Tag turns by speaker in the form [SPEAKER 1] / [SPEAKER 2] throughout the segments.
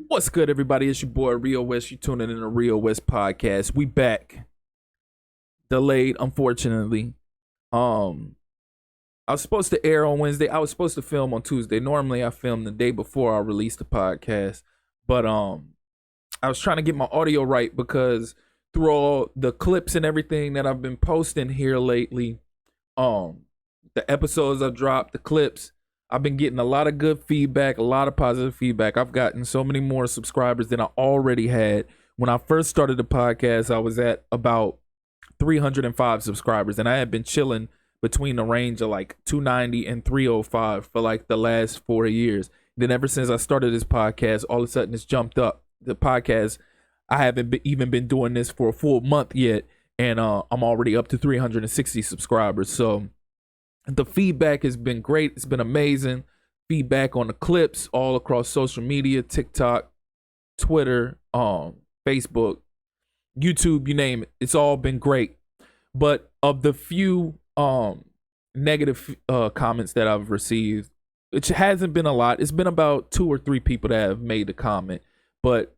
[SPEAKER 1] What's good, everybody? It's your boy Rio West. You tuning in to Rio West Podcast. We back. Delayed, unfortunately. I was supposed to air on Wednesday. I was supposed to film on Tuesday. Normally, I film the day before I release the podcast. But I was trying to get my audio right because through all the clips and everything that I've been posting here lately, the episodes I've dropped, the clips, I've been getting a lot of good feedback, a lot of positive feedback. I've gotten so many more subscribers than I already had. When I first started the podcast, I was at about 305 subscribers, and I had been chilling between the range of like 290 and 305 for like the last 4 years. Then ever since I started this podcast, all of a sudden it's jumped up. The podcast, I haven't even been doing this for a full month yet, and I'm already up to 360 subscribers. So the feedback has been great. It's been amazing. Feedback on the clips all across social media, TikTok, Twitter, Facebook, YouTube, you name it. It's all been great. But of the few negative comments that I've received, which hasn't been a lot, it's been about 2 or 3 people that have made a comment, but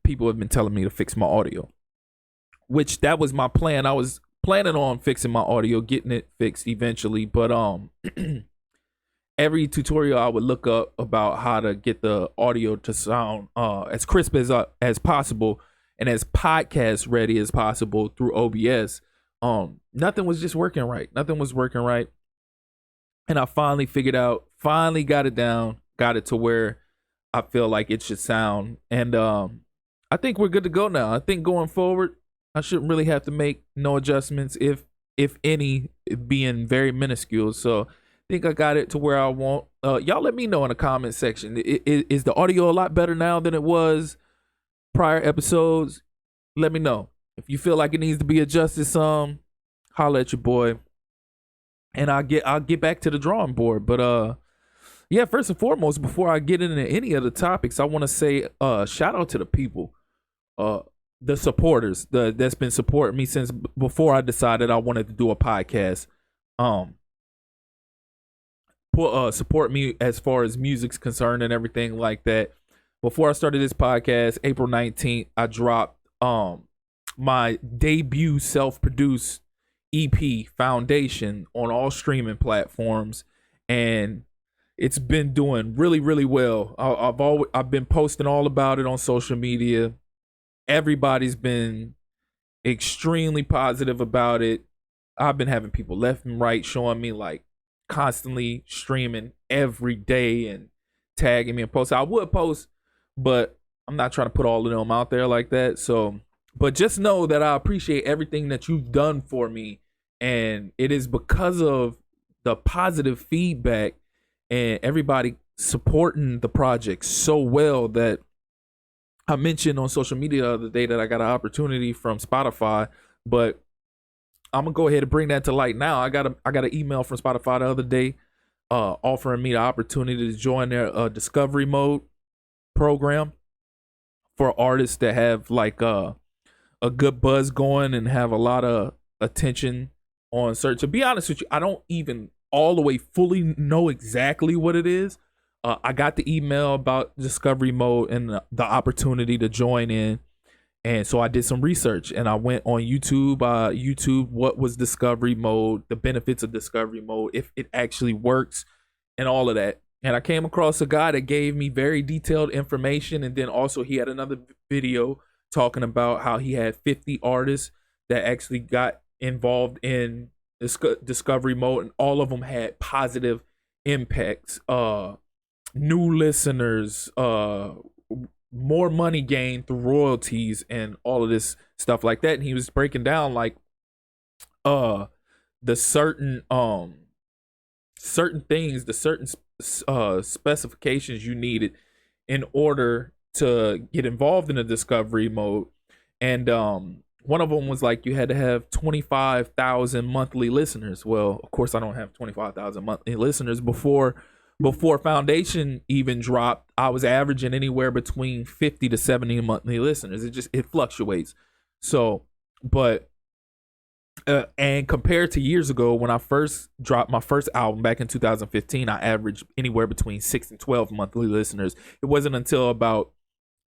[SPEAKER 1] people have been telling me to fix my audio, which that was my plan. I was planning on fixing my audio, getting it fixed eventually, but every tutorial I would look up about how to get the audio to sound as crisp as possible and as podcast ready as possible through OBS, nothing was just working right. Nothing was working right. And I finally got it down, got it to where I feel like it should sound. And I think we're good to go now. I think going forward, I shouldn't really have to make no adjustments, if any, being very minuscule. So I think I got it to where I want. Y'all let me know in the comment section. Is the audio a lot better now than it was prior episodes? Let me know. If you feel like it needs to be adjusted some, holla at your boy. And I'll get back to the drawing board. But yeah, first and foremost, before I get into any of the topics, I want to say shout out to the people. The supporters that's been supporting me since before I decided I wanted to do a podcast. Support me as far as music's concerned and everything like that. Before I started this podcast, April 19th, I dropped my debut self-produced EP, Foundation, on all streaming platforms, and it's been doing really, really well. I've been posting all about it on social media. Everybody's been extremely positive about it. I've been having people left and right showing me, like, constantly streaming every day and tagging me and posting. I would post, but I'm not trying to put all of them out there like that. So, but just know that I appreciate everything that you've done for me. And it is because of the positive feedback and everybody supporting the project so well that I mentioned on social media the other day that I got an opportunity from Spotify, but I'm gonna go ahead and bring that to light now. I got an email from Spotify the other day, offering me the opportunity to join their discovery mode program for artists that have like a good buzz going and have a lot of attention on search. To be honest with you, I don't even all the way fully know exactly what it is. I got the email about discovery mode and the opportunity to join in. And so I did some research and I went on YouTube, what was discovery mode, the benefits of discovery mode, if it actually works and all of that. And I came across a guy that gave me very detailed information. And then also he had another video talking about how he had 50 artists that actually got involved in discovery mode, and all of them had positive impacts. New listeners, more money gained through royalties and all of this stuff like that. And he was breaking down like the certain things, the certain specifications you needed in order to get involved in the discovery mode. And one of them was like you had to have 25,000 monthly listeners. Well, of course I don't have 25,000 monthly listeners. Before Foundation even dropped, I was averaging anywhere between 50 to 70 monthly listeners. It fluctuates. So, but and compared to years ago when I first dropped my first album back in 2015, I averaged anywhere between 6 and 12 monthly listeners. It wasn't until about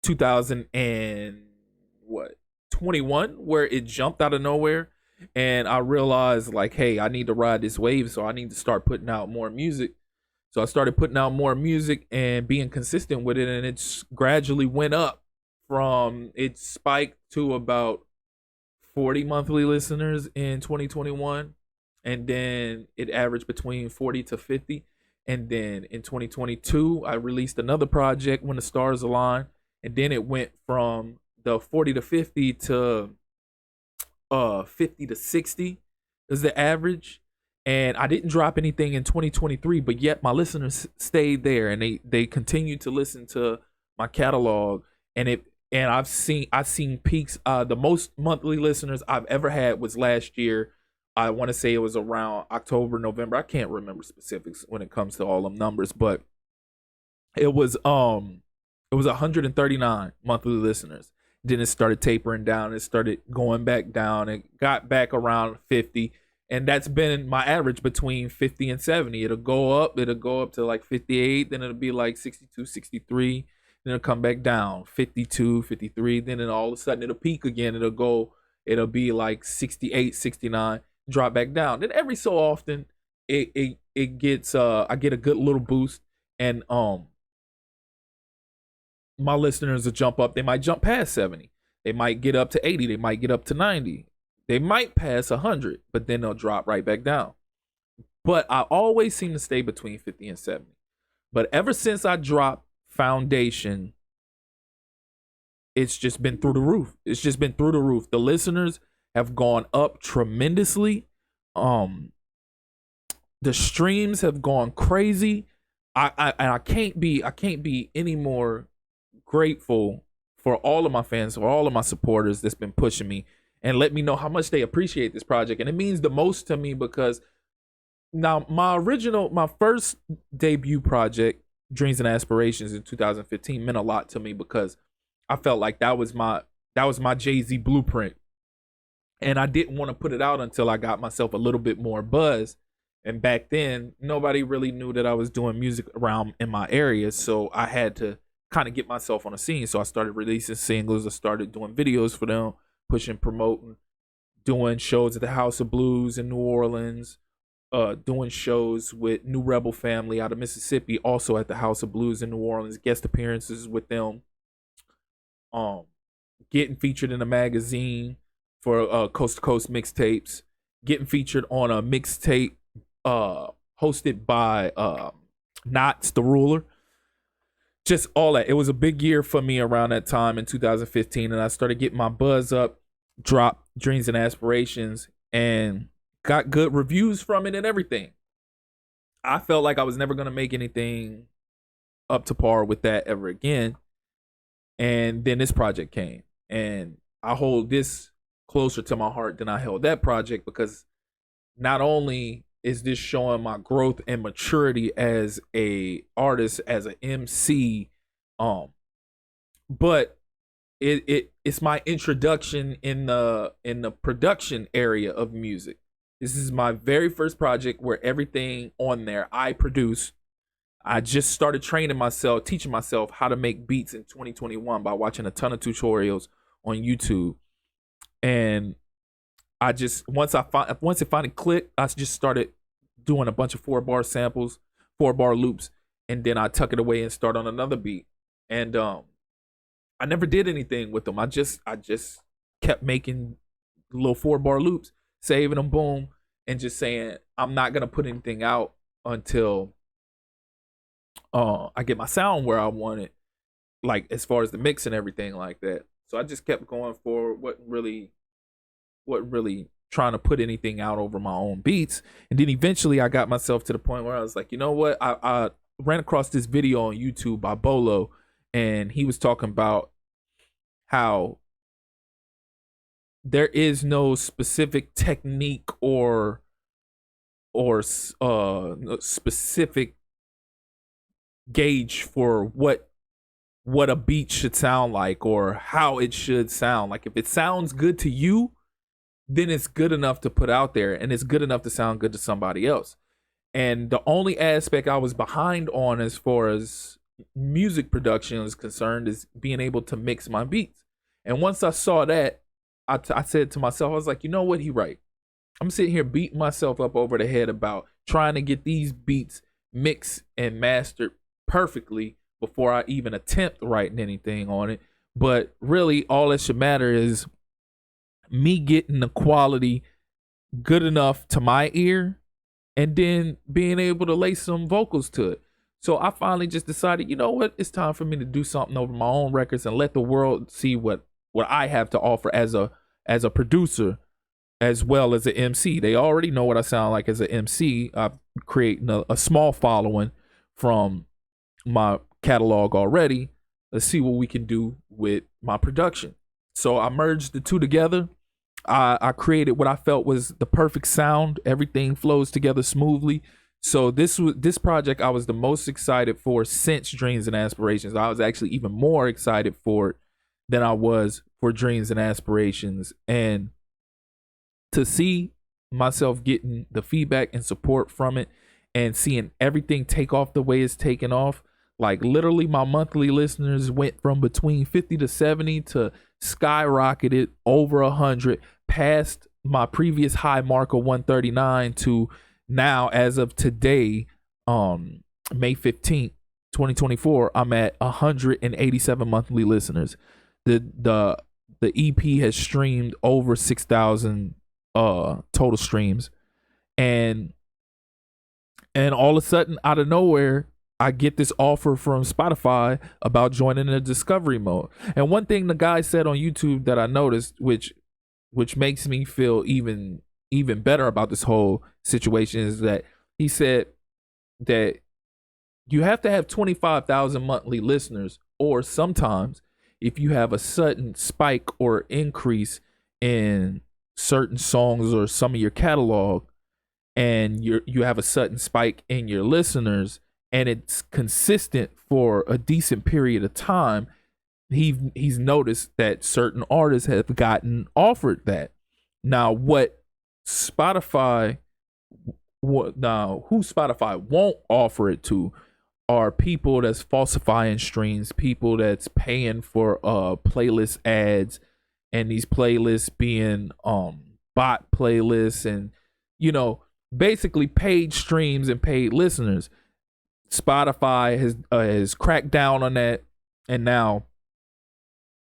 [SPEAKER 1] 2021 where it jumped out of nowhere, and I realized like, hey, I need to ride this wave, so I need to start putting out more music. So I started putting out more music and being consistent with it, and it's gradually went up from it spiked to about 40 monthly listeners in 2021, and then it averaged between 40 to 50. And then in 2022, I released another project, When the Stars Align, and then it went from the 40 to 50 to 50 to 60 is the average. And I didn't drop anything in 2023, but yet my listeners stayed there, and they continued to listen to my catalog. And I've seen peaks. The most monthly listeners I've ever had was last year. I want to say it was around October, November. I can't remember specifics when it comes to all them numbers, but it was 139 monthly listeners. Then it started tapering down. It started going back down. It got back around 50. And that's been my average, between 50 and 70. It'll go up to like 58, then it'll be like 62, 63, then it'll come back down, 52, 53, then all of a sudden it'll peak again. It'll be like 68, 69, drop back down. Then every so often it gets I get a good little boost, and my listeners will jump up. They might jump past 70. They might get up to 80. They might get up to 90. They might pass 100, but then they'll drop right back down. But I always seem to stay between 50 and 70. But ever since I dropped Foundation, it's just been through the roof. It's just been through the roof. The listeners have gone up tremendously. The streams have gone crazy. I can't be any more grateful for all of my fans, for all of my supporters that's been pushing me and let me know how much they appreciate this project. And it means the most to me, because now my first debut project, Dreams and Aspirations, in 2015 meant a lot to me, because I felt like that was my Jay-Z blueprint. And I didn't want to put it out until I got myself a little bit more buzz. And back then, nobody really knew that I was doing music around in my area. So I had to kind of get myself on the scene. So I started releasing singles. I started doing videos for them, pushing, promoting, doing shows at the House of Blues in New Orleans, doing shows with New Rebel Family out of Mississippi, also at the House of Blues in New Orleans, guest appearances with them, getting featured in a magazine for Coast to Coast mixtapes, getting featured on a mixtape hosted by Knots the Ruler. Just all that. It was a big year for me around that time in 2015, and I started getting my buzz up, dropped Dreams and Aspirations, and got good reviews from it and everything. I felt like I was never going to make anything up to par with that ever again. And then this project came, and I hold this closer to my heart than I held that project, because not only is this showing my growth and maturity as a artist, as an MC, but it's my introduction in the production area of music. This is my very first project where everything on there I produce. I just started training myself, teaching myself how to make beats in 2021 by watching a ton of tutorials on YouTube. And I just once it finally clicked, I just started doing a bunch of 4-bar samples, 4-bar loops, and then I tuck it away and start on another beat. And I never did anything with them. I just kept making little 4-bar loops, saving them, boom, and just saying I'm not gonna put anything out until I get my sound where I want it, like as far as the mix and everything like that. So I just kept going forward, wasn't really trying to put anything out over my own beats. And then eventually I got myself to the point where I was like, you know what? I ran across this video on YouTube by Bolo, and he was talking about how there is no specific technique or specific gauge for what a beat should sound like or how it should sound. Like if it sounds good to you, then it's good enough to put out there, and it's good enough to sound good to somebody else. And the only aspect I was behind on as far as music production is concerned is being able to mix my beats. And once I saw that, I said to myself, I was like, you know what? He right. I'm sitting here beating myself up over the head about trying to get these beats mixed and mastered perfectly before I even attempt writing anything on it. But really, all that should matter is me getting the quality good enough to my ear and then being able to lay some vocals to it. So I finally just decided, you know what? It's time for me to do something over my own records and let the world see what I have to offer as a producer as well as an MC. They already know what I sound like as an MC. I'm creating a small following from my catalog already. Let's see what we can do with my production. So I merged the two together. I created what I felt was the perfect sound. Everything flows together smoothly. So this project I was the most excited for since Dreams and Aspirations. I was actually even more excited for it than I was for Dreams and Aspirations. And to see myself getting the feedback and support from it and seeing everything take off the way it's taken off, like literally my monthly listeners went from between 50 to 70 to skyrocketed over 100, past my previous high mark of 139 to now, as of today, May 15th, 2024, I'm at 187 monthly listeners. The EP has streamed over 6,000 total streams, and all of a sudden, out of nowhere, I get this offer from Spotify about joining the discovery mode. And one thing the guy said on YouTube that I noticed, which makes me feel even better about this whole situation, is that he said that you have to have 25,000 monthly listeners, or sometimes if you have a sudden spike or increase in certain songs or some of your catalog, and you have a sudden spike in your listeners, and it's consistent for a decent period of time, he's noticed that certain artists have gotten offered that. Now, who Spotify won't offer it to are people that's falsifying streams, people that's paying for playlist ads, and these playlists being bot playlists, and basically paid streams and paid listeners. Spotify has cracked down on that, and now,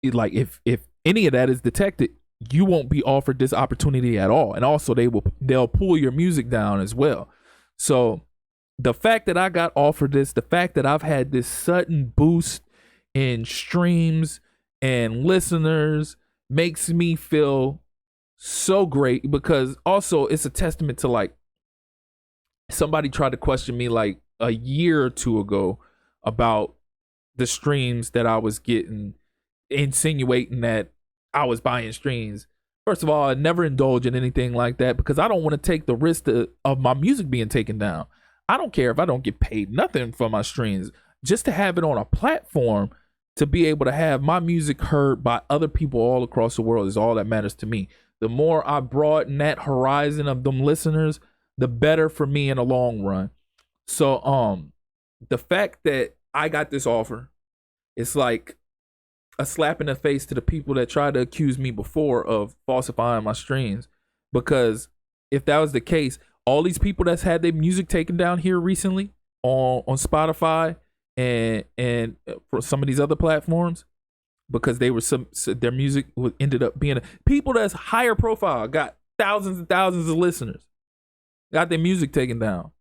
[SPEAKER 1] like, if any of that is detected, you won't be offered this opportunity at all. And also, they'll pull your music down as well. So the fact that I got offered this, the fact that I've had this sudden boost in streams and listeners, makes me feel so great, because also it's a testament to, like, somebody tried to question me like a year or two ago about the streams that I was getting, insinuating that I was buying streams. First of all, I never indulge in anything like that, because I don't want to take the risk of my music being taken down. I don't care if I don't get paid nothing for my streams. Just to have it on a platform, to be able to have my music heard by other people all across the world, is all that matters to me. The more I broaden that horizon of them listeners, the better for me in the long run. So the fact that I got this offer, it's like a slap in the face to the people that tried to accuse me before of falsifying my streams. Because if that was the case, all these people that's had their music taken down here recently on Spotify and for some of these other platforms, because they were their music ended up being people that's higher profile, got thousands and thousands of listeners, got their music taken down.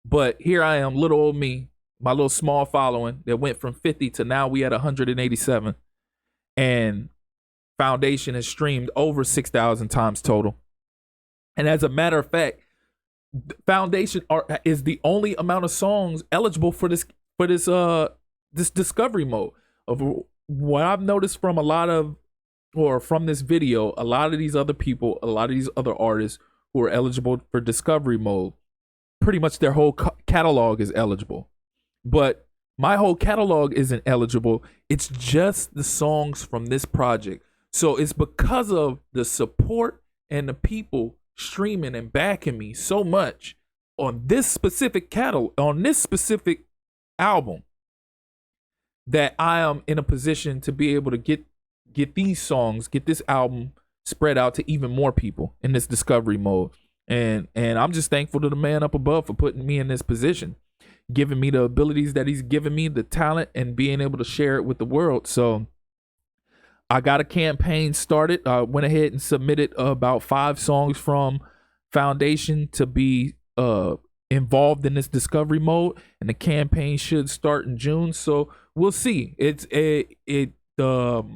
[SPEAKER 1] But here I am, little old me, my little small following that went from 50 to now we at 187, and Foundation has streamed over 6,000 times total. And as a matter of fact, Foundation is the only amount of songs eligible for this discovery mode. Of what I've noticed from from this video, a lot of these other people, a lot of these other artists who are eligible for discovery mode, pretty much their whole catalog is eligible. But my whole catalog isn't eligible. It's just the songs from this project. So it's because of the support and the people streaming and backing me so much on this specific on this specific album, that I am in a position to be able to get these songs, get this album spread out to even more people in this discovery mode. And I'm just thankful to the man up above for putting me in this position, giving me the abilities that he's given me, the talent, and being able to share it with the world. So I got a campaign started. I went ahead and submitted about 5 songs from Foundation to be involved in this discovery mode, and the campaign should start in June. So we'll see. The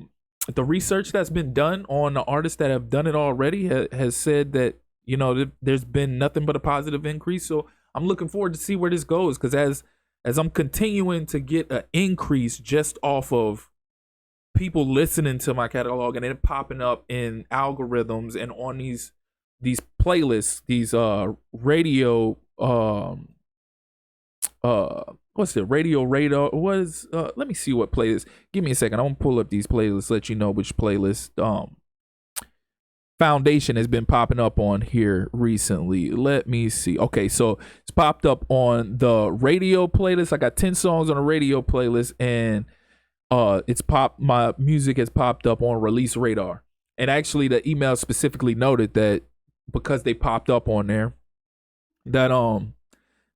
[SPEAKER 1] research that's been done on the artists that have done it already has said that, you know, there's been nothing but a positive increase. So I'm looking forward to see where this goes, because as I'm continuing to get an increase just off of people listening to my catalog and it popping up in algorithms and on these playlists, these radio what's the radio radar was let me see what playlist. Give me a second. I'm gonna pull up these playlists, let you know which playlist Foundation has been popping up on here recently. Let me see. Okay, so it's popped up on the radio playlist. I got 10 songs on a radio playlist, and my music has popped up on Release Radar. And actually the email specifically noted that because they popped up on there, that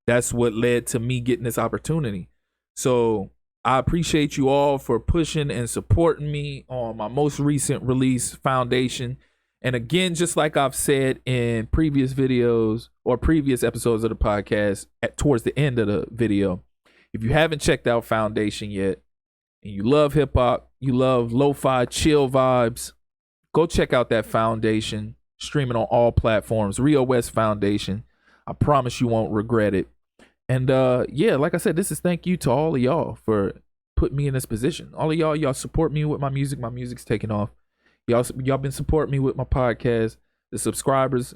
[SPEAKER 1] that's what led to me getting this opportunity. So I appreciate you all for pushing and supporting me on my most recent release, Foundation. And again, just like I've said in previous videos or previous episodes of the podcast, towards the end of the video, if you haven't checked out Foundation yet, and you love hip hop, you love lo-fi chill vibes, go check out that Foundation, streaming on all platforms. Rio West Foundation. I promise you won't regret it. And yeah, like I said, this is thank you to all of y'all for putting me in this position. All of y'all support me with my music. My music's taking off. Y'all been supporting me with my podcast. The subscribers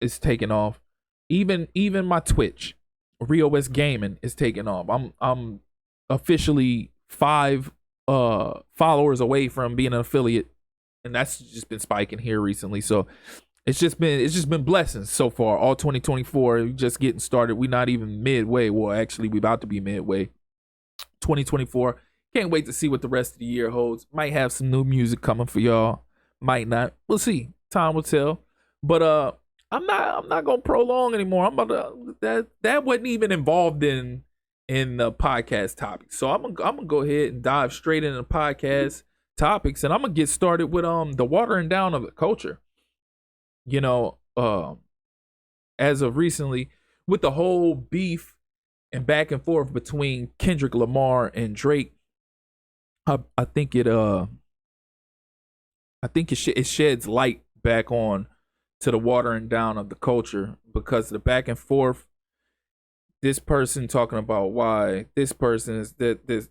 [SPEAKER 1] is taking off. Even my Twitch, Rio West Gaming, is taking off. I'm officially 5 followers away from being an affiliate, and that's just been spiking here recently. So it's just been blessings so far. All 2024, just getting started. We not even midway. Well, actually, we about to be midway. 2024. Can't wait to see what the rest of the year holds. Might have some new music coming for y'all. Might not. We'll see. Time will tell. But I'm not gonna prolong anymore. I'm about to, that wasn't even involved in the podcast topics. So I'm gonna go ahead and dive straight into the podcast topics, and I'm gonna get started with the watering down of the culture. You know, as of recently, with the whole beef and back and forth between Kendrick Lamar and Drake, I think it sheds light back on to the watering down of the culture, because the back and forth, this person talking about why this person is this.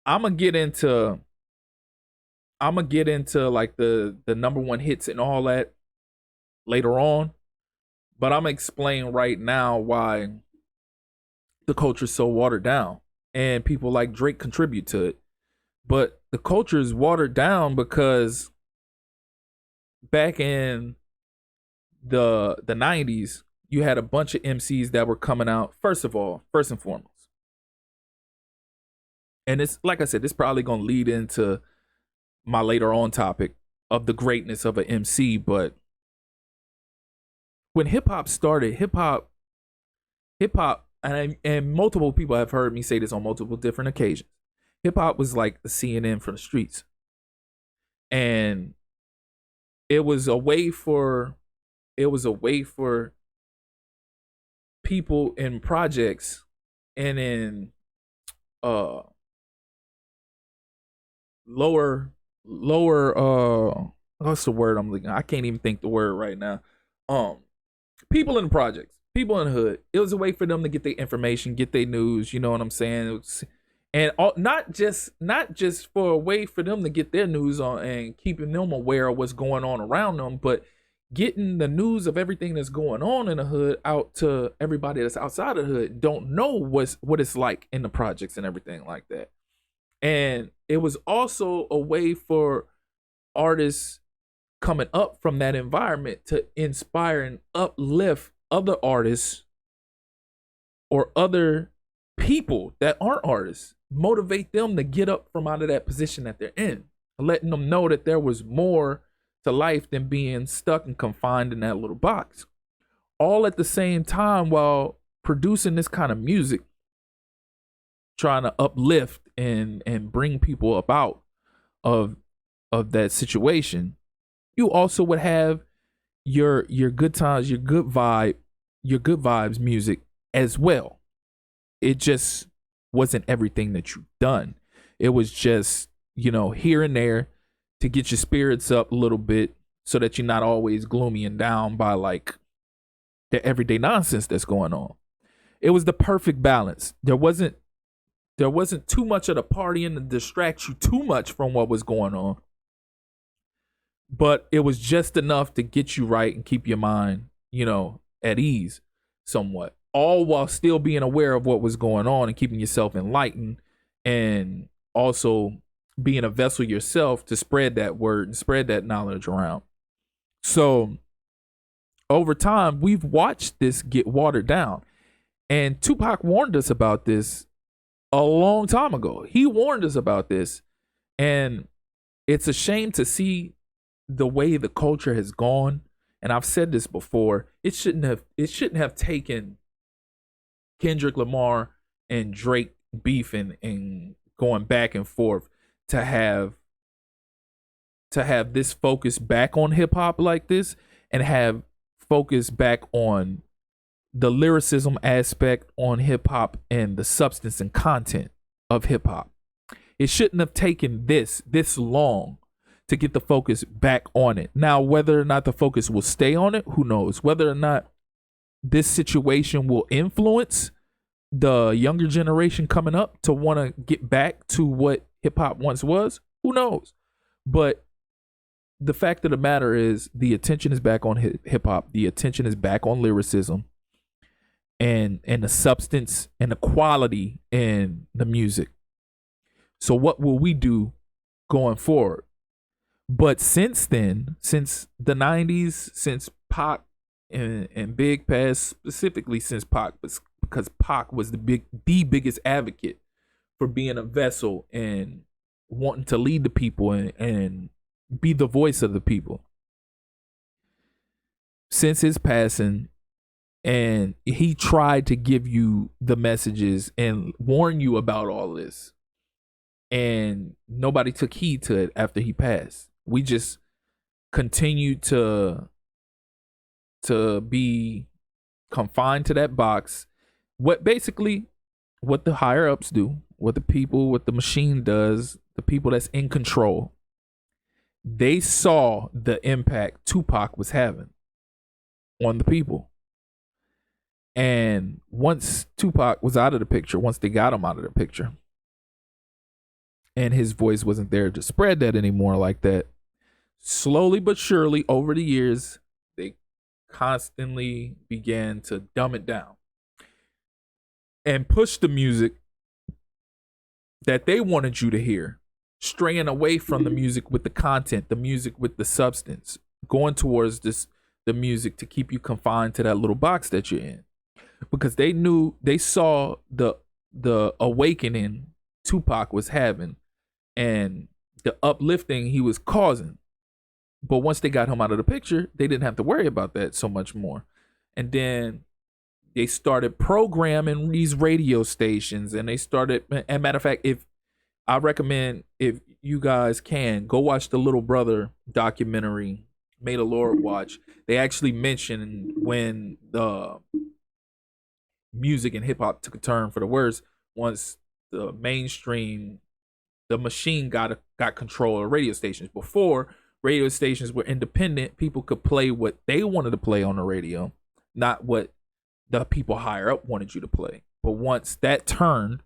[SPEAKER 1] I'm gonna get into like the number one hits and all that later on, but I'm gonna explain right now why the culture is so watered down, and people like Drake contribute to it. But the culture is watered down because back in the 90s, you had a bunch of MCs that were coming out. First and foremost, and it's like I said, this probably gonna lead into my later on topic of the greatness of an MC. But when hip hop started, hip hop, and multiple people have heard me say this on multiple different occasions. Hip hop was like the CNN from the streets, and it was a way for people in projects and in lower what's the word I'm looking? I can't even think the word right now. People in the projects, people in the hood. It was a way for them to get their information, get their news. You know what I'm saying? Not just for a way for them to get their news on and keeping them aware of what's going on around them, but getting the news of everything that's going on in the hood out to everybody that's outside of the hood, don't know what it's like in the projects and everything like that. And it was also a way for artists coming up from that environment to inspire and uplift other artists or other people that aren't artists, motivate them to get up from out of that position that they're in, letting them know that there was more to life than being stuck and confined in that little box. All at the same time while producing this kind of music, trying to uplift and bring people up out of that situation. You also would have your good times, your good vibes music as well. It just wasn't everything that you've done. It was just, here and there to get your spirits up a little bit so that you're not always gloomy and down by like the everyday nonsense that's going on. It was the perfect balance. There wasn't too much of the partying to distract you too much from what was going on. But it was just enough to get you right and keep your mind, at ease somewhat. All while still being aware of what was going on and keeping yourself enlightened, and also being a vessel yourself to spread that word and spread that knowledge around. So over time, we've watched this get watered down. And Tupac warned us about this a long time ago. He warned us about this. And it's a shame to see the way the culture has gone. And I've said this before. It shouldn't have taken Kendrick Lamar and Drake beefing and going back and forth to have this focus back on hip hop like this, and have focus back on the lyricism aspect on hip hop and the substance and content of hip hop. It shouldn't have taken this long to get the focus back on it. Now, whether or not the focus will stay on it, who knows? Whether or not this situation will influence the younger generation coming up to want to get back to what hip hop once was, who knows? But the fact of the matter is, the attention is back on hip hop. The attention is back on lyricism and the substance and the quality in the music. So what will we do going forward? But since then, since the 90s, since Pac and Big passed, specifically since Pac, because Pac was the biggest advocate for being a vessel and wanting to lead the people and be the voice of the people. Since his passing, and he tried to give you the messages and warn you about all this, and nobody took heed to it after he passed. We just continued to be confined to that box. What the higher ups do, what the machine does, the people that's in control, they saw the impact Tupac was having on the people. And once Tupac was out of the picture, once they got him out of the picture, and his voice wasn't there to spread that anymore like that, slowly but surely over the years, they constantly began to dumb it down and push the music that they wanted you to hear, straying away from the music with the content, the music with the substance, going towards the music to keep you confined to that little box that you're in. Because they saw the awakening Tupac was having and the uplifting he was causing. But once they got him out of the picture, they didn't have to worry about that so much more. And then they started programming these radio stations, and they started, and matter of fact, if you guys can, go watch the Little Brother documentary, May the Lord Watch. They actually mentioned when the music and hip hop took a turn for the worse once the machine got control of radio stations. Before, radio stations were independent. People could play what they wanted to play on the radio, not what the people higher up wanted you to play. But once that turned,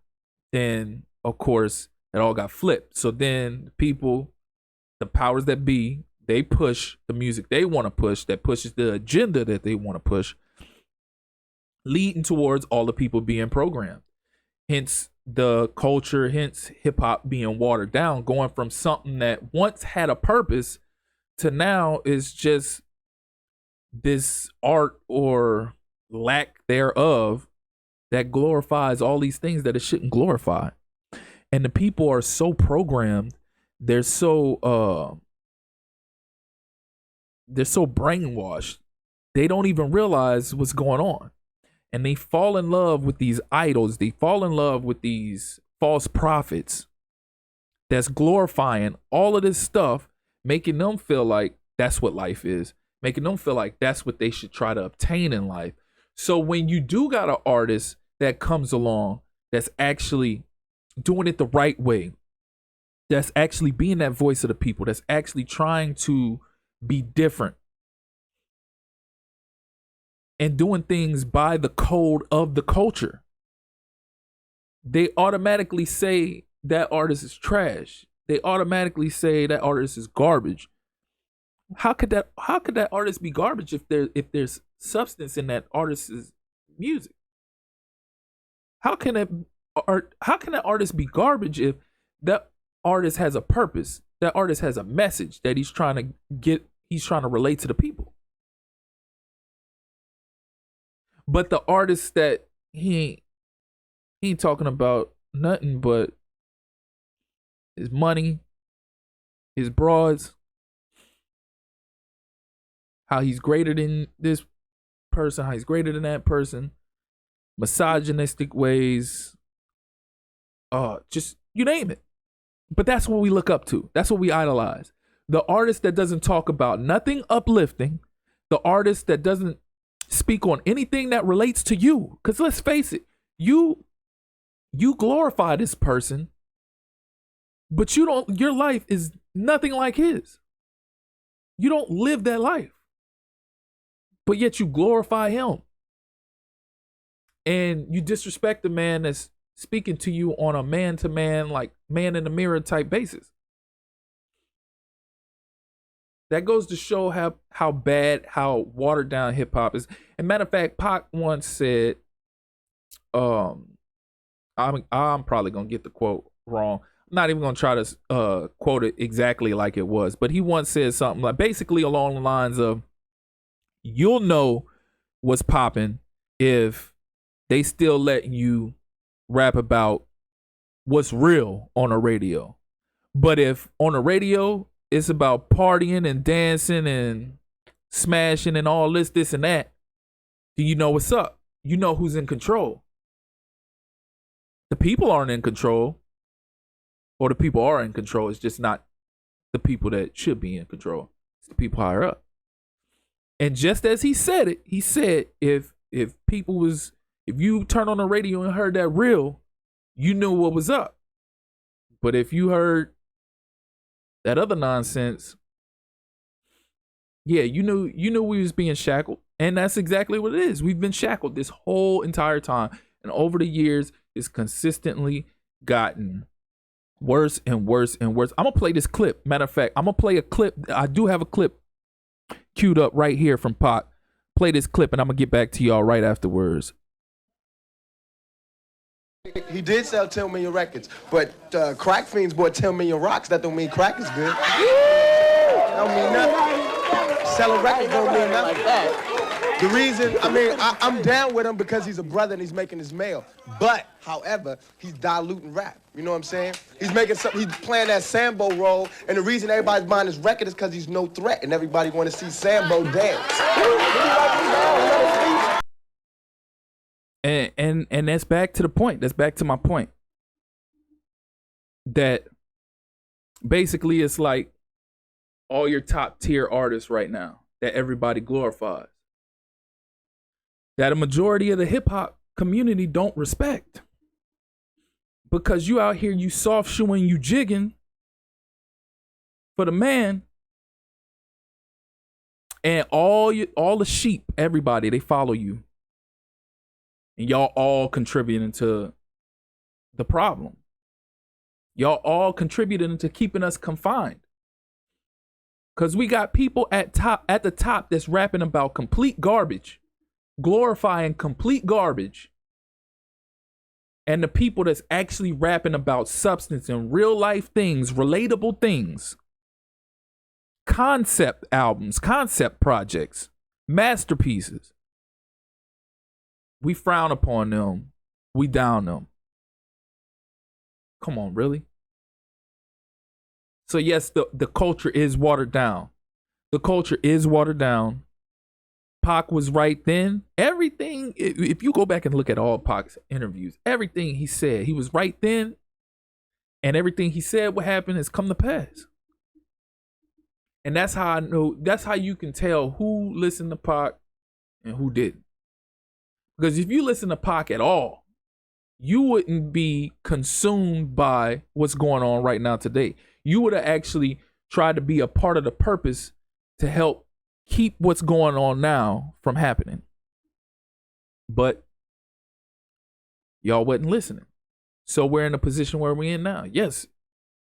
[SPEAKER 1] then of course it all got flipped. So then people, the powers that be, they push the music they want to push, that pushes the agenda that they want to push, leading towards all the people being programmed. Hence the culture, hence hip hop being watered down, going from something that once had a purpose to now is just this art or lack thereof that glorifies all these things that it shouldn't glorify. And the people are so programmed, they're so brainwashed. They don't even realize what's going on. And they fall in love with these idols. They fall in love with these false prophets that's glorifying all of this stuff, making them feel like that's what life is, making them feel like that's what they should try to obtain in life. So when you do got an artist that comes along that's actually doing it the right way, that's actually being that voice of the people, that's actually trying to be different and doing things by the code of the culture, they automatically say that artist is trash. They automatically say that artist is garbage. How could that artist be garbage if there's substance in that artist's music? How can that artist be garbage if that artist has a purpose? That artist has a message that he's trying to relate to the people. But the artist that he ain't talking about nothing but his money, his broads, how he's greater than this person, how he's greater than that person, misogynistic ways, just you name it. But that's what we look up to. That's what we idolize. The artist that doesn't talk about nothing uplifting, the artist that doesn't speak on anything that relates to you. Because let's face it, you glorify this person, but your life is nothing like his. You don't live that life, but yet you glorify him. And you disrespect the man that's speaking to you on a man-to-man, like man in the mirror type basis. That goes to show how bad, how watered down hip hop is. And matter of fact, Pac once said, I'm probably gonna get the quote wrong. I'm not even gonna try to quote it exactly like it was, but he once said something like basically along the lines of, "You'll know what's popping if they still letting you rap about what's real on the radio. But if on the radio it's about partying and dancing and smashing and all this and that, do you know what's up? You know who's in control. The people aren't in control, or the people are in control. It's just not the people that should be in control. It's the people higher up." And just as he said it, he said, if you turn on the radio and heard that real, you knew what was up. But if you heard that other nonsense, yeah, you knew we was being shackled. And that's exactly what it is. We've been shackled this whole entire time. And over the years, it's consistently gotten worse and worse and worse. I'm going to play this clip. Matter of fact, I'm going to play a clip. I do have a clip queued up right here from Pac. Play this clip and I'm going to get back to y'all right afterwards.
[SPEAKER 2] He did sell 10 million records, but crack fiends bought 10 million rocks. That don't mean crack is good. That don't mean nothing. Selling records don't mean nothing. The reason, I'm down with him because he's a brother and he's making his mail. But, however, he's diluting rap. You know what I'm saying? He's playing that Sambo role, and the reason everybody's buying his record is because he's no threat, and everybody want to see Sambo dance.
[SPEAKER 1] And that's back to the point. That's back to my point. That basically it's like all your top tier artists right now that everybody glorifies, that a majority of the hip hop community don't respect. Because you out here, you soft shoeing, you jigging for the man, and all the sheep, everybody, they follow you. And y'all all contributing to the problem. Y'all all contributing to keeping us confined. Because we got people at the top that's rapping about complete garbage, glorifying complete garbage. And the people that's actually rapping about substance and real life things, relatable things, concept albums, concept projects, masterpieces. We frown upon them we down them. Come on, really? So yes, the culture is watered down. The culture is watered down. Pac was right then. Everything, if you go back and look at all Pac's interviews, everything he said, he was right then. And everything he said what happened has come to pass. And that's how I know, that's how you can tell who listened to Pac and who didn't. Because if you listen to Pac at all, you wouldn't be consumed by what's going on right now today. You would have actually tried to be a part of the purpose to help keep what's going on now from happening. But y'all wasn't listening. So we're in a position where we're in now. Yes,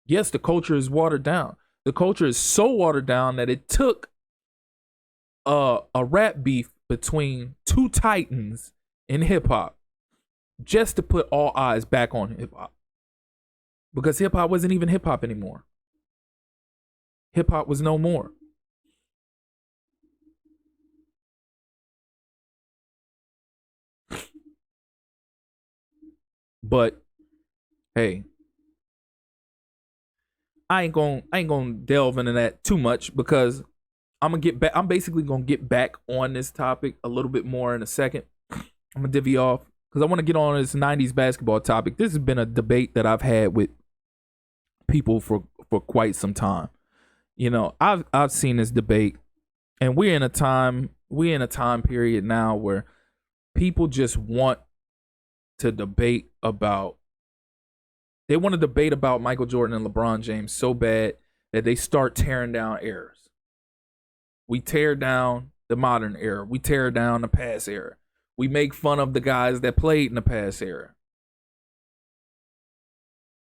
[SPEAKER 1] the culture is watered down. The culture is so watered down that it took a rap beef between two titans in hip hop just to put all eyes back on hip hop. Because hip hop wasn't even hip hop anymore. Hip hop was no more. But hey, I ain't gonna delve into that too much because I'm basically gonna get back on this topic a little bit more in a second. I'm gonna divvy off because I want to get on this 90s basketball topic. This has been a debate that I've had with people for quite some time. You know, I've seen this debate, and we're in a time period now where people just want to debate about. They want to debate about Michael Jordan and LeBron James so bad that they start tearing down eras. We tear down the modern era. We tear down the past era. We make fun of the guys that played in the past era.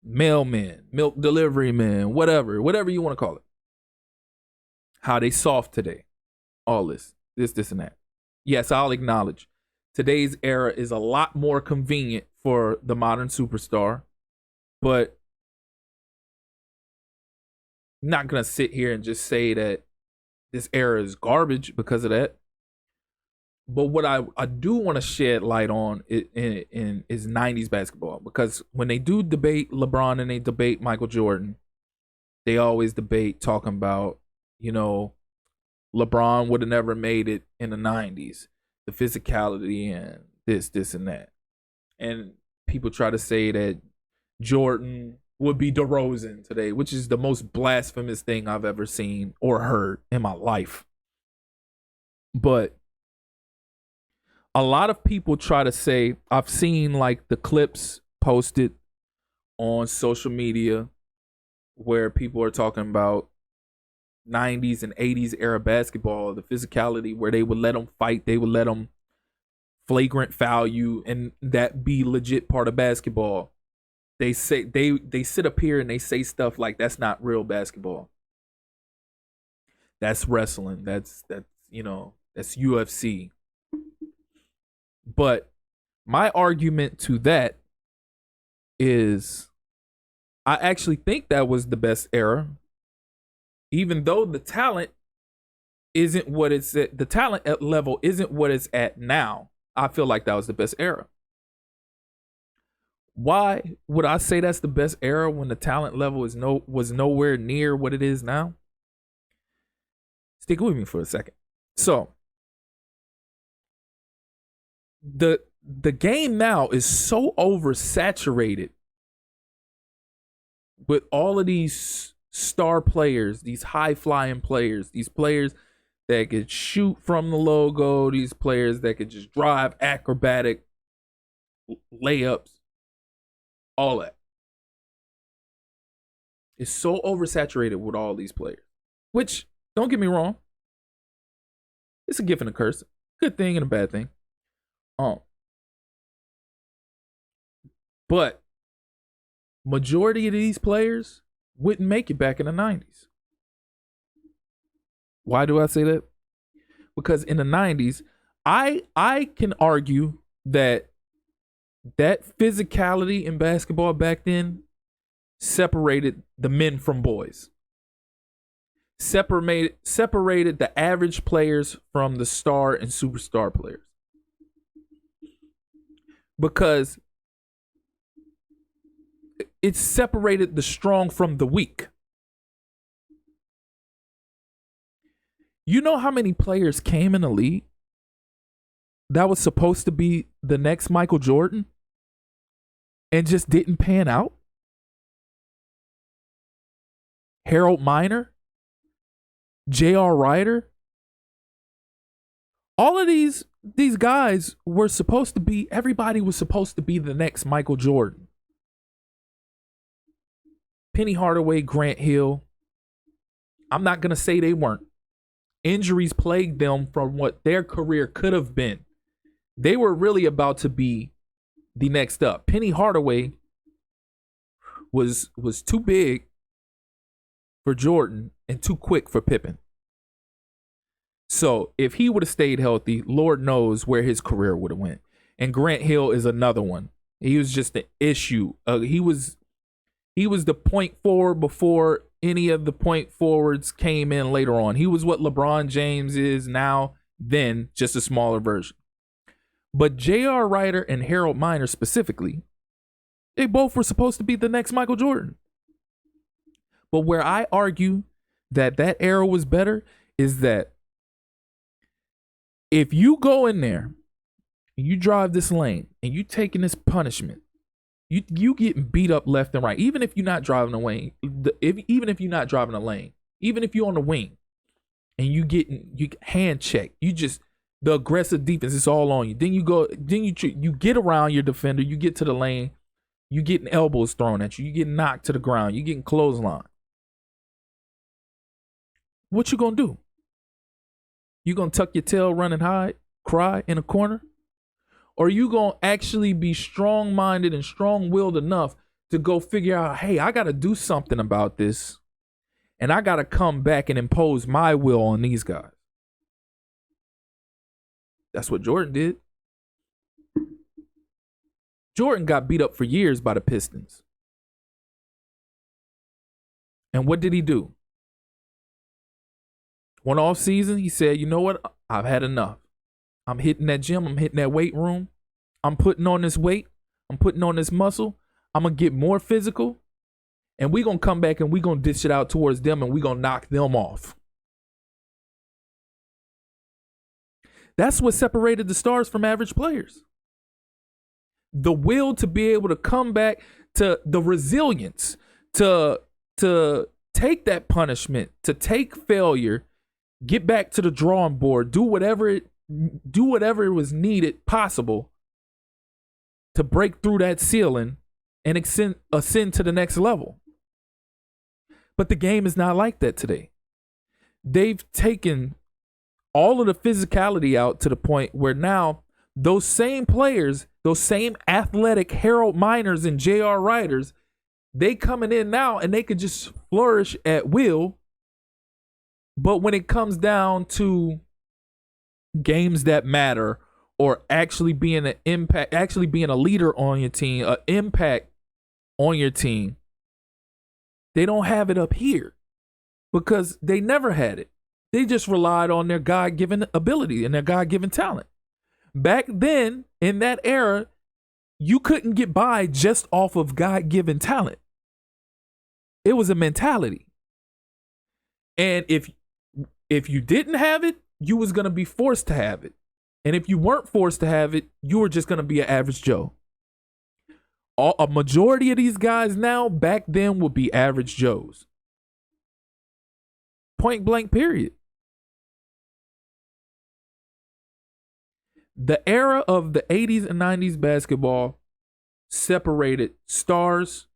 [SPEAKER 1] Mailmen, milk delivery men, whatever you want to call it. How they soft today. All this, and that. Yes, I'll acknowledge today's era is a lot more convenient for the modern superstar. But I'm not going to sit here and just say that this era is garbage because of that. But what I do want to shed light on is 90s basketball. Because when they do debate LeBron and they debate Michael Jordan, they always debate talking about, you know, LeBron would have never made it in the 90s. The physicality and this and that. And people try to say that Jordan would be DeRozan today, which is the most blasphemous thing I've ever seen or heard in my life. But a lot of people try to say, I've seen like the clips posted on social media where people are talking about 90s and 80s era basketball, the physicality where they would let them fight, they would let them flagrant foul you, and that be legit part of basketball. They say they sit up here and they say stuff like that's not real basketball. That's wrestling. That's UFC. But my argument to that is I actually think that was the best era. Even though the talent isn't what it's at, the talent level isn't what it's at now. I feel like that was the best era. Why would I say that's the best era when the talent level was nowhere near what it is now? Stick with me for a second. So the game now is so oversaturated with all of these star players, these high flying players, these players that could shoot from the logo, these players that could just drive acrobatic layups. All that. It's so oversaturated with all these players. Which, don't get me wrong, it's a gift and a curse. Good thing and a bad thing. But majority of these players wouldn't make it back in the 90s. Why do I say that? Because in the 90s, I can argue that physicality in basketball back then separated the men from boys. Separated the average players from the star and superstar players. Because it separated the strong from the weak. You know how many players came in the league that was supposed to be the next Michael Jordan and just didn't pan out? Harold Miner, J.R. Ryder, all of these guys were supposed to be, everybody was supposed to be the next Michael Jordan. Penny Hardaway, Grant Hill, I'm not going to say they weren't. Injuries plagued them from what their career could have been. They were really about to be the next up. Penny Hardaway was too big for Jordan and too quick for Pippen. So if he would have stayed healthy, Lord knows where his career would have went. And Grant Hill is another one. He was just an issue. He was the point forward before any of the point forwards came in later on. He was what LeBron James is now, then just a smaller version. But J.R. Ryder and Harold Miner specifically, they both were supposed to be the next Michael Jordan. But where I argue that era was better is that if you go in there and you drive this lane and you taking this punishment, you getting beat up left and right. Even if you're not driving a lane, even if you're not driving a lane, even if you're on the wing and you hand checked, the aggressive defense is all on you. Then you get around your defender, you get to the lane, you getting elbows thrown at you, you getting knocked to the ground, you getting clothesline. What you gonna do? You gonna tuck your tail, run and hide, cry in a corner? Or you gonna actually be strong-minded and strong-willed enough to go figure out, hey, I gotta do something about this, and I gotta come back and impose my will on these guys. That's what Jordan did. Jordan got beat up for years by the Pistons. And what did he do? One off season, he said, you know what? I've had enough. I'm hitting that gym. I'm hitting that weight room. I'm putting on this weight. I'm putting on this muscle. I'm going to get more physical. And we're going to come back and we're going to dish it out towards them and we're going to knock them off. That's what separated the stars from average players. The will to be able to come back, to the resilience, to take that punishment, to take failure, get back to the drawing board, do whatever it was needed possible to break through that ceiling and ascend to the next level. But the game is not like that today. They've taken all of the physicality out to the point where now those same players, those same athletic Harold Miners and J.R. Ryders, they coming in now and they could just flourish at will. But when it comes down to games that matter, or actually being an impact, actually being a leader on your team, an impact on your team, they don't have it up here because they never had it. They just relied on their God-given ability and their God-given talent. Back then, in that era, you couldn't get by just off of God-given talent. It was a mentality. And if you didn't have it, you was going to be forced to have it. And if you weren't forced to have it, you were just going to be an average Joe. A majority of these guys now, back then, would be average Joes. Point blank, period. The era of the 80s and 90s basketball separated stars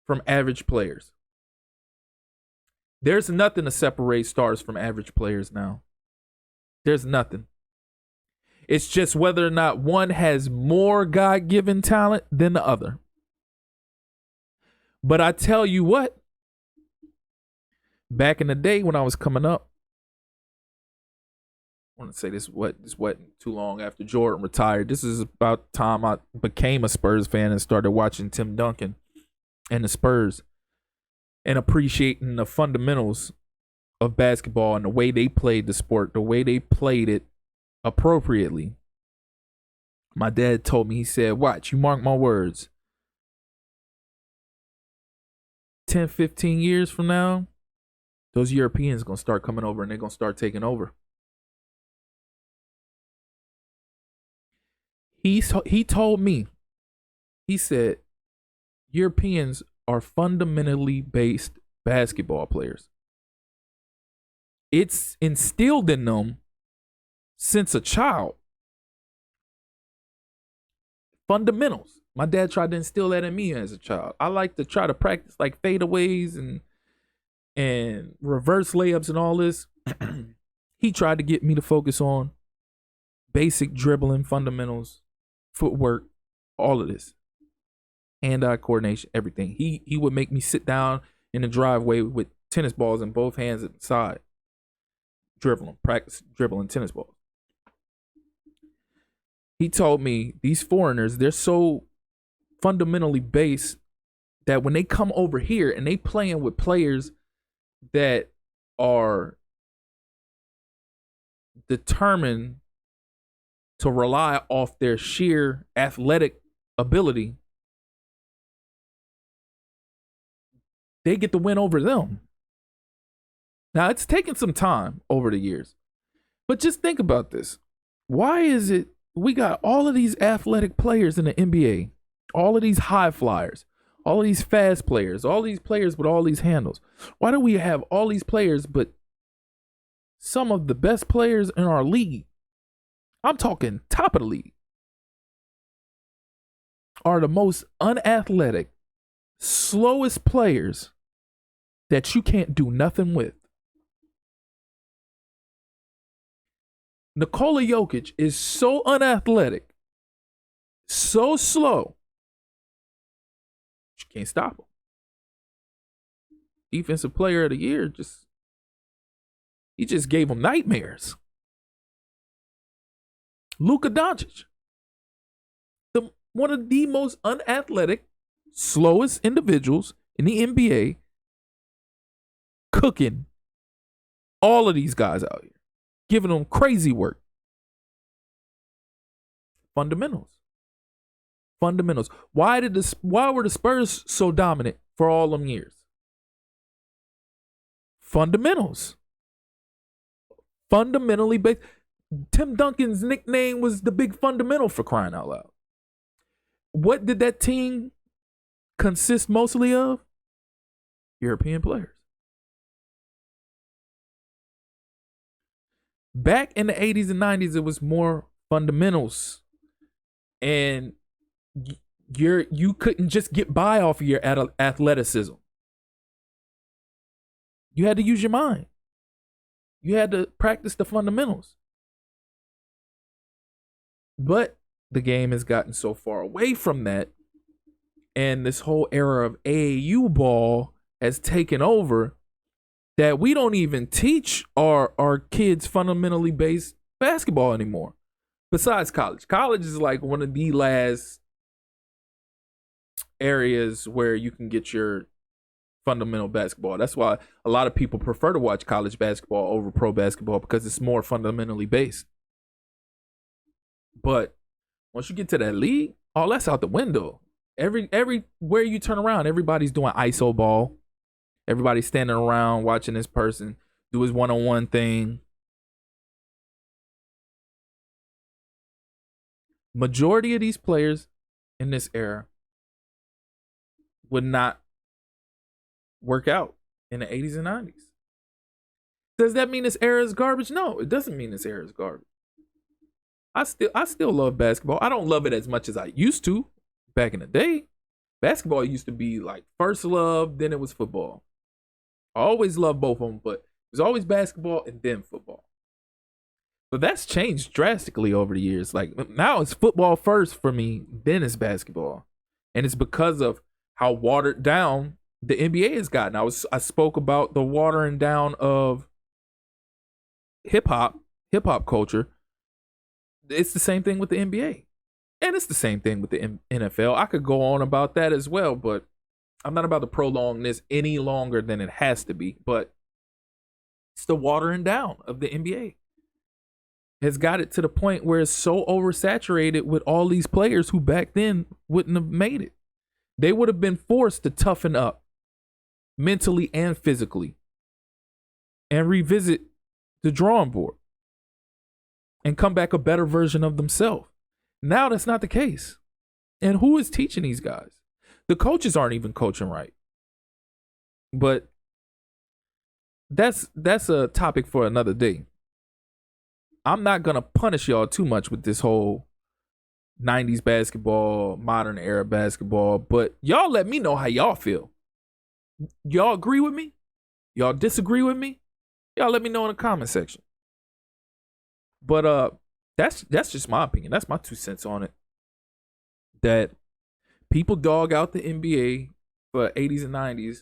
[SPEAKER 1] from average players. There's nothing to separate stars from average players now. There's nothing. It's just whether or not one has more God-given talent than the other. But I tell you what, back in the day when I was coming up, I want to say this wasn't too long after Jordan retired. This is about the time I became a Spurs fan and started watching Tim Duncan and the Spurs and appreciating the fundamentals of basketball and the way they played the sport, the way they played it appropriately. My dad told me, he said, watch, you mark my words. 10, 15 years from now, those Europeans going to start coming over and they're going to start taking over. He told me, he said, Europeans are fundamentally based basketball players. It's instilled in them since a child. Fundamentals. My dad tried to instill that in me as a child. I like to try to practice like fadeaways and reverse layups and all this. He tried to get me to focus on basic dribbling fundamentals, footwork, all of this. Hand-eye coordination, everything. He would make me sit down in the driveway with tennis balls in both hands at the side. Practice dribbling tennis balls. He told me these foreigners, they're so fundamentally based that when they come over here and they playing with players that are determined to rely off their sheer athletic ability, they get the win over them. Now, it's taken some time over the years, but just think about this. Why is it we got all of these athletic players in the NBA, all of these high flyers, all of these fast players, all these players with all these handles? Why do we have all these players, but some of the best players in our league, I'm talking top of the league, are the most unathletic, slowest players that you can't do nothing with? Nikola Jokic is so unathletic, so slow, you can't stop him. Defensive player of the year, he just gave him nightmares. Luka Doncic, one of the most unathletic, slowest individuals in the NBA, cooking all of these guys out here, giving them crazy work. Fundamentals. Why were the Spurs so dominant for all them years? Fundamentals. Fundamentally based. Tim Duncan's nickname was the big fundamental, for crying out loud. What did that team consist mostly of? European players. Back in the 80s and 90s, it was more fundamentals. And you couldn't just get by off of your athleticism. You had to use your mind. You had to practice the fundamentals. But the game has gotten so far away from that, and this whole era of AAU ball has taken over, that we don't even teach our kids fundamentally based basketball anymore. Besides college. College is like one of the last areas where you can get your fundamental basketball. That's why a lot of people prefer to watch college basketball over pro basketball, because it's more fundamentally based. But once you get to that league, all that's out the window. Everywhere you turn around, everybody's doing ISO ball. Everybody's standing around watching this person do his one-on-one thing. Majority of these players in this era would not work out in the 80s and 90s. Does that mean this era is garbage? No, it doesn't mean this era is garbage. I still love basketball. I don't love it as much as I used to back in the day. Basketball used to be like first love, then it was football. I always loved both of them, but it was always basketball and then football. But that's changed drastically over the years. Like now it's football first for me, then it's basketball. And it's because of how watered down the NBA has gotten. I spoke about the watering down of hip hop culture. It's the same thing with the NBA. And it's the same thing with the NFL. I could go on about that as well, but I'm not about to prolong this any longer than it has to be. But it's the watering down of the NBA. Has got it to the point where it's so oversaturated with all these players who back then wouldn't have made it. They would have been forced to toughen up mentally and physically, and revisit the drawing board and come back a better version of themselves. Now that's not the case. And who is teaching these guys? The coaches aren't even coaching right. But that's a topic for another day. I'm not going to punish y'all too much with this whole 90s basketball, modern era basketball, but y'all let me know how y'all feel. Y'all agree with me? Y'all disagree with me? Y'all let me know in the comment section. But that's just my opinion. That's my 2 cents on it. That people dog out the NBA for 80s and 90s,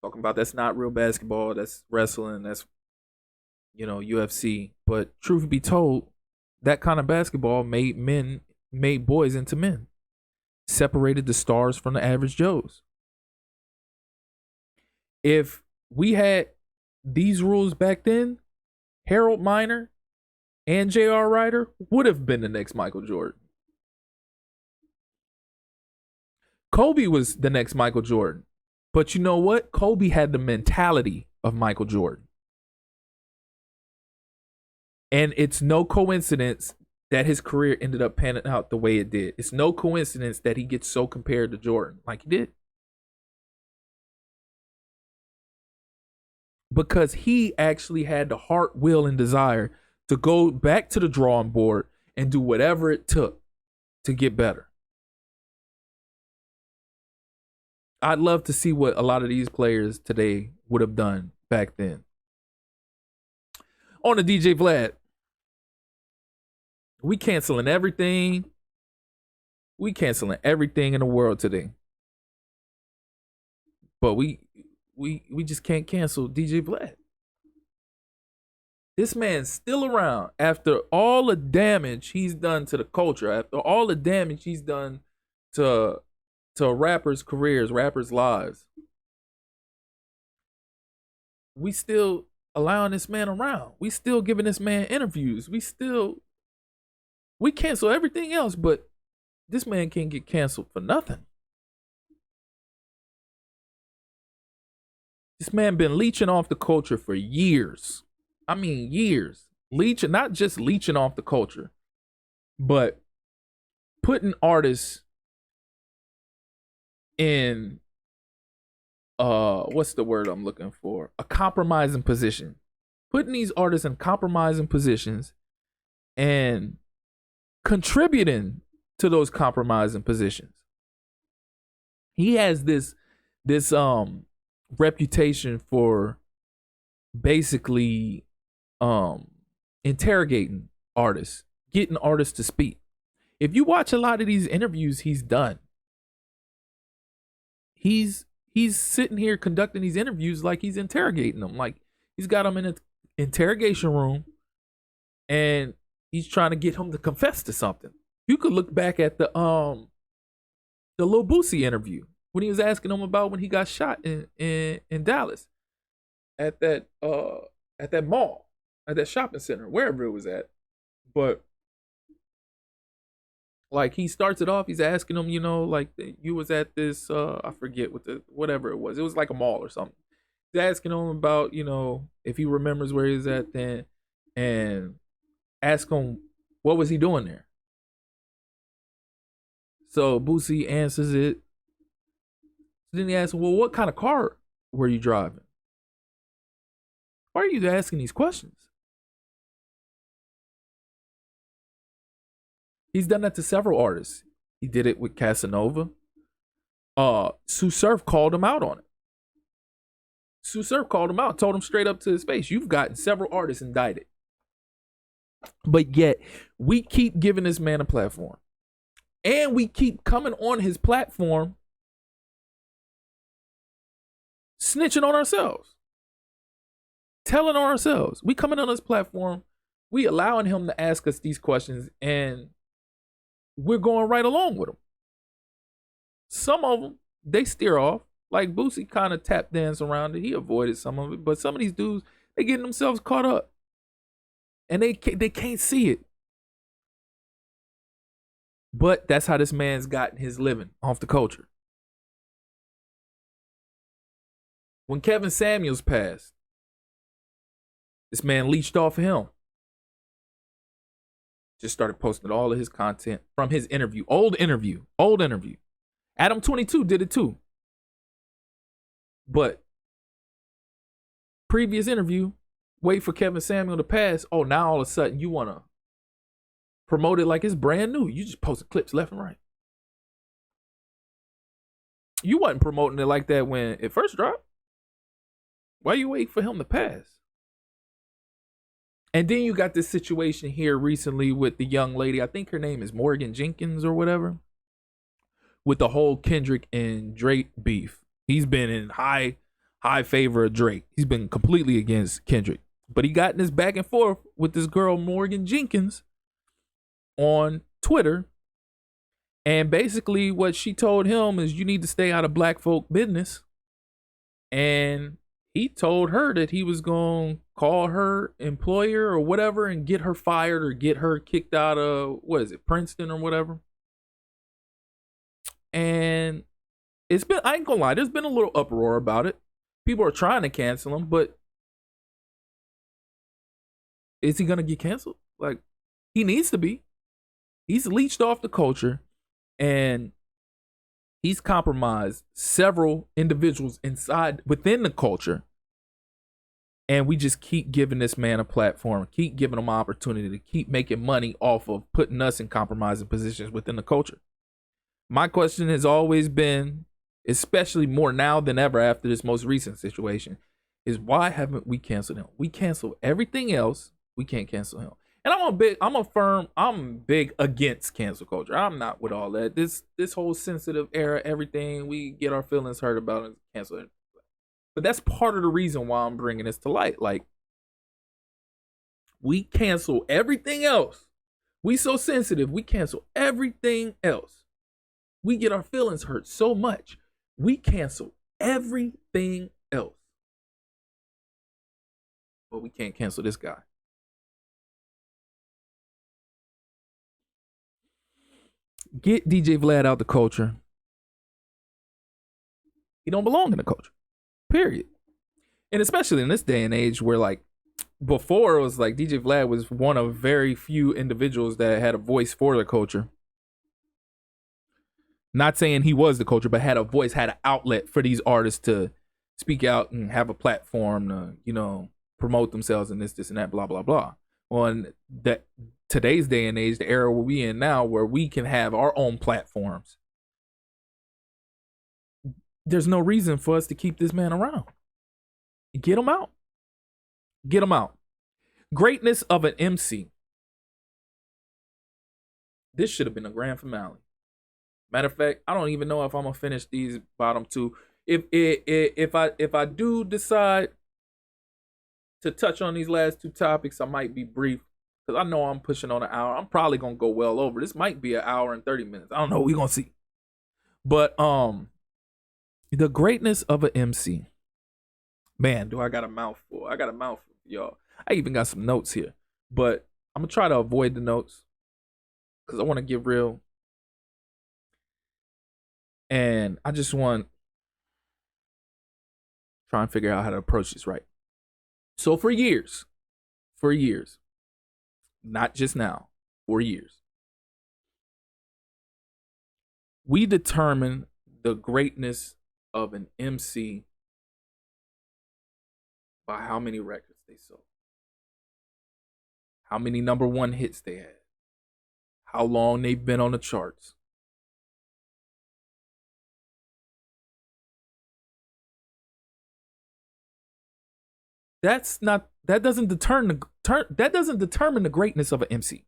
[SPEAKER 1] talking about that's not real basketball, that's wrestling, that's UFC. But truth be told, that kind of basketball made boys into men, separated the stars from the average Joes. If we had these rules back then, Harold Miner and J.R. Ryder would have been the next Michael Jordan. Kobe was the next Michael Jordan. But you know what? Kobe had the mentality of Michael Jordan. And it's no coincidence that his career ended up panning out the way it did. It's no coincidence that he gets so compared to Jordan like he did. Because he actually had the heart, will, and desire to go back to the drawing board and do whatever it took to get better. I'd love to see what a lot of these players today would have done back then. On the DJ Vlad, we canceling everything. We canceling everything in the world today. But we just can't cancel DJ Vlad. This man's still around after all the damage he's done to the culture, after all the damage he's done to rappers' careers, rappers' lives. We still allowing this man around. We still giving this man interviews. We cancel everything else, but this man can't get canceled for nothing. This man been leeching off the culture for years. I mean, years. Leeching, not just leeching off the culture, but putting artists in what's the word I'm looking for? A compromising position. Putting these artists in compromising positions and contributing to those compromising positions. He has this reputation for basically interrogating artists, getting artists to speak. If you watch a lot of these interviews he's done, he's sitting here conducting these interviews like he's interrogating them. Like he's got them in an interrogation room and he's trying to get him to confess to something. You could look back at the Lil Boosie interview when he was asking him about when he got shot in Dallas at that mall, at that shopping center, wherever it was at. But like he starts it off, he's asking him, like you was at this, I forget whatever it was. It was like a mall or something. He's asking him about, if he remembers where he was at then, and ask him what was he doing there. So Boosie answers it. Then he asks him, well, what kind of car were you driving? Why are you asking these questions? He's done that to several artists. He did it with Casanova. Sue Surf called him out on it. Sue Surf called him out, told him straight up to his face, you've gotten several artists indicted. But yet, we keep giving this man a platform. And we keep coming on his platform snitching on ourselves. Telling on ourselves. We coming on his platform, we allowing him to ask us these questions, and we're going right along with them. Some of them, they steer off. Like Boosie kind of tap dance around it. He avoided some of it. But some of these dudes, they getting themselves caught up. And they can't see it. But that's how this man's gotten his living off the culture. When Kevin Samuels passed, this man leached off of him. Just started posting all of his content from his interview. Old interview. Adam 22 did it too. But previous interview, wait for Kevin Samuel to pass. Oh, now all of a sudden you want to promote it like it's brand new. You just posting clips left and right. You wasn't promoting it like that when it first dropped. Why you wait for him to pass? And then you got this situation here recently with the young lady. I think her name is Morgan Jenkins or whatever. With the whole Kendrick and Drake beef. He's been in high favor of Drake. He's been completely against Kendrick. But he got in this back and forth with this girl, Morgan Jenkins, on Twitter. And basically what she told him is you need to stay out of black folk business. And he told her that he was going to call her employer or whatever and get her fired or get her kicked out of, Princeton or whatever. And it's been, I ain't gonna lie, there's been a little uproar about it. People are trying to cancel him, but is he gonna get canceled? Like, he needs to be. He's leached off the culture and he's compromised several individuals within the culture. And we just keep giving this man a platform, keep giving him an opportunity to keep making money off of putting us in compromising positions within the culture. My question has always been, especially more now than ever after this most recent situation, is why haven't we canceled him? We cancel everything else. We can't cancel him. And I'm big against cancel culture. I'm not with all that. This whole sensitive era, everything we get our feelings hurt about and cancel it. But that's part of the reason why I'm bringing this to light. Like, we cancel everything else. We so sensitive. We cancel everything else. We get our feelings hurt so much. We cancel everything else. But we can't cancel this guy. Get DJ Vlad out the culture. He don't belong in the culture. Period. And especially in this day and age where, like, before it was like DJ Vlad was one of very few individuals that had a voice for the culture. Not saying he was the culture, but had a voice, had an outlet for these artists to speak out and have a platform to, promote themselves and this and that, blah, blah, blah. On that today's day and age, the era we in now, where we can have our own platforms. There's no reason for us to keep this man around. Get him out. Get him out. Greatness of an MC. This should have been a grand finale. Matter of fact, I don't even know if I'm gonna finish these bottom two. If I do decide to touch on these last two topics, I might be brief because I know I'm pushing on an hour. I'm probably gonna go well over. This might be an hour and 30 minutes. I don't know. We're gonna see. But the greatness of an MC. Man, do I got a mouthful? I got a mouthful, y'all. I even got some notes here, but I'm gonna try to avoid the notes because I want to get real. And I just want to try and figure out how to approach this right. So for years, not just now, for years, we determine the greatness of an MC by how many records they sold, how many number one hits they had, how long they've been on the charts. That doesn't determine the greatness of an MC.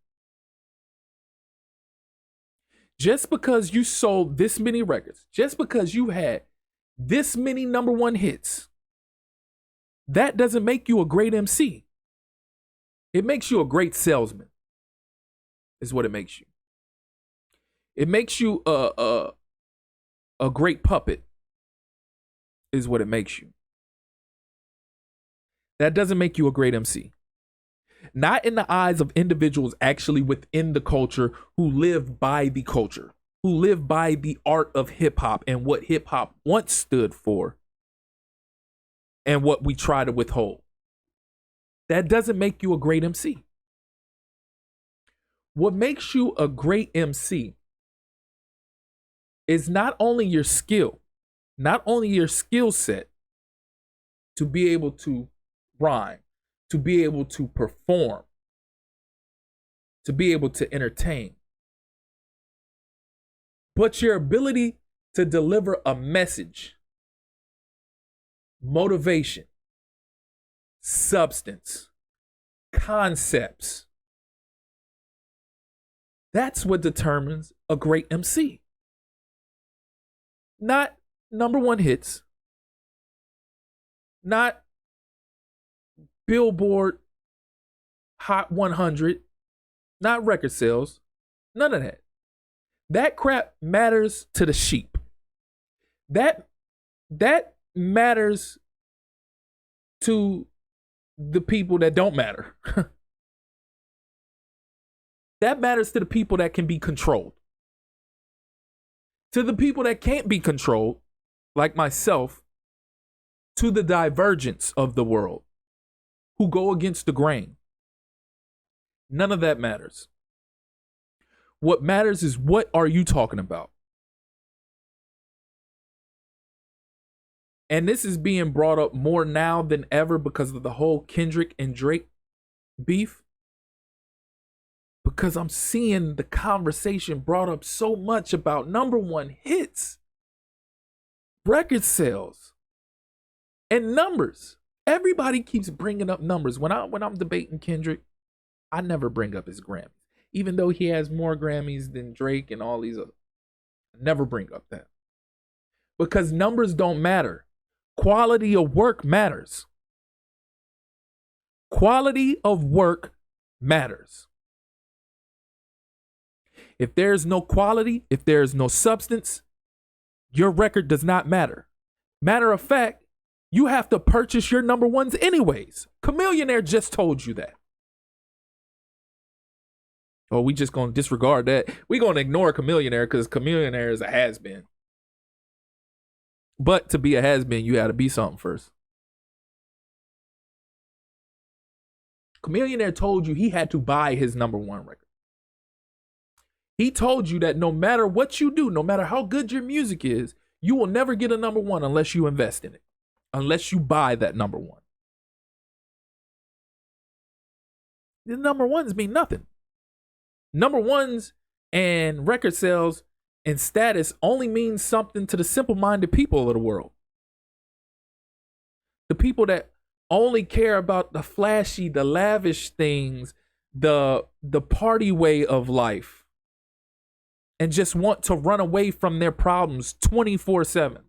[SPEAKER 1] Just because you sold this many records, just because you had this many number one hits, that doesn't make you a great MC. It makes you a great salesman. Is what it makes you. It makes you a great puppet. Is what it makes you. That doesn't make you a great MC. Not in the eyes of individuals actually within the culture who live by the culture, who live by the art of hip hop and what hip hop once stood for. and what we try to withhold. That doesn't make you a great MC. What makes you a great MC is not only your skill, not only your skill set to be able to rhyme, to be able to perform, to be able to entertain, but your ability to deliver a message, motivation, substance, concepts. That's what determines a great MC. Not number one hits, not Billboard Hot 100, not record sales, none of that. That crap matters to the sheep. That matters to the people that don't matter. That matters to the people that can be controlled. To the people that can't be controlled, like myself, to the divergents of the world who go against the grain. None of that matters. What matters is, what are you talking about? And this is being brought up more now than ever because of the whole Kendrick and Drake beef. Because I'm seeing the conversation brought up so much about number one hits, record sales, and numbers. Everybody keeps bringing up numbers. When I'm debating Kendrick, I never bring up his Grammys. Even though he has more Grammys than Drake and all these other, I never bring up that. Because numbers don't matter. Quality of work matters. Quality of work matters. If there's no quality, if there's no substance, your record does not matter. Matter of fact, you have to purchase your number ones anyways. Chameleonaire just told you that. Oh, we just gonna disregard that. We gonna ignore Chameleonaire because Chameleonaire is a has-been. But to be a has-been, you gotta be something first. Chameleonaire told you he had to buy his number one record. He told you that no matter what you do, no matter how good your music is, you will never get a number one unless you invest in it, unless you buy that number one. The number ones mean nothing. Number ones and record sales and status only means something to the simple-minded people of the world. The people that only care about the flashy, the lavish things, the party way of life, and just want to run away from their problems 24/7.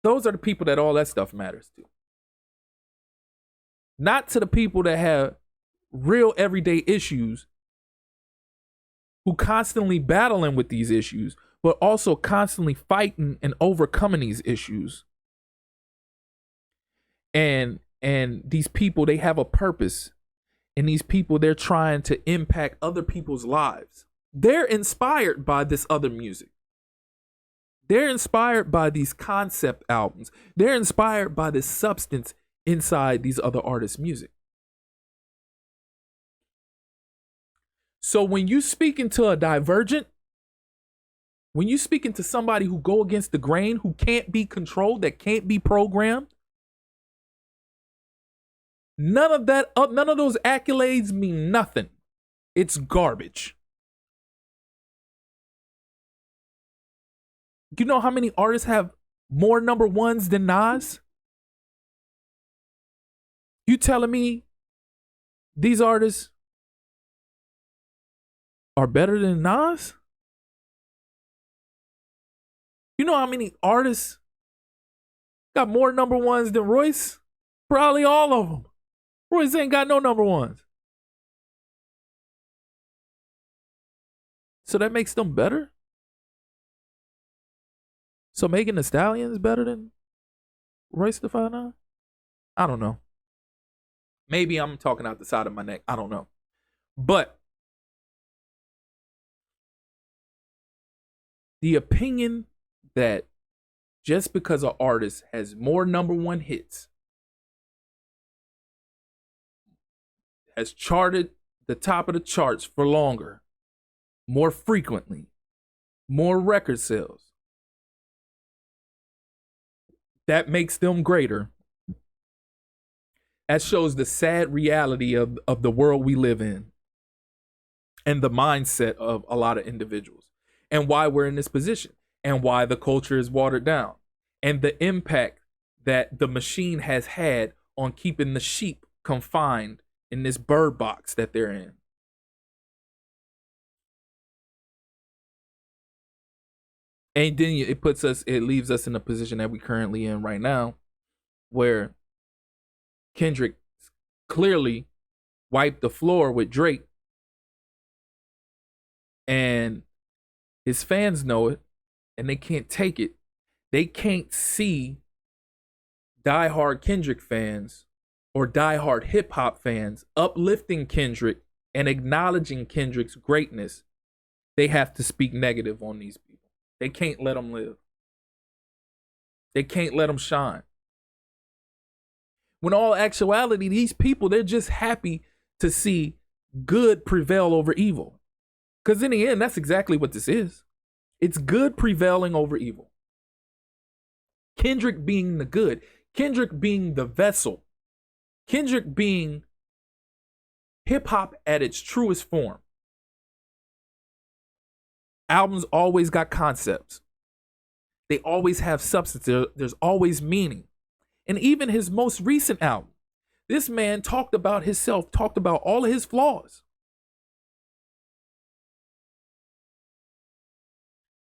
[SPEAKER 1] Those are the people that all that stuff matters to. Not to the people that have real everyday issues, who constantly battling with these issues, but also constantly fighting and overcoming these issues. And these people, they have a purpose. And these people, they're trying to impact other people's lives. They're inspired by this other music. They're inspired by these concept albums. They're inspired by this substance inside these other artists' music. So when you speak into a Divergent, when you speak into somebody who go against the grain, who can't be controlled, that can't be programmed, none of those accolades mean nothing. It's garbage. You know how many artists have more number ones than Nas? You telling me these artists are better than Nas? You know how many artists got more number ones than Royce? Probably all of them. Royce ain't got no number ones. So that makes them better? So Megan Thee Stallion is better than Royce the 5'9"? I don't know. Maybe I'm talking out the side of my neck. I don't know. But the opinion that just because an artist has more number one hits, has charted the top of the charts for longer, more frequently, more record sales, that makes them greater. That shows the sad reality of the world we live in and the mindset of a lot of individuals, and why we're in this position, and why the culture is watered down, and the impact that the machine has had on keeping the sheep confined in this bird box that they're in. And then it leaves us in the position that we currently in right now, where Kendrick clearly wiped the floor with Drake, and his fans know it, and they can't take it. They can't see diehard Kendrick fans or diehard hip hop fans uplifting Kendrick and acknowledging Kendrick's greatness. They have to speak negative on these people. They can't let them live. They can't let them shine. When all actuality, these people, they're just happy to see good prevail over evil. Because in the end, that's exactly what this is. It's good prevailing over evil. Kendrick being the good. Kendrick being the vessel. Kendrick being hip hop at its truest form. Albums always got concepts. They always have substance. There's always meaning. And even his most recent album, this man talked about himself, talked about all of his flaws.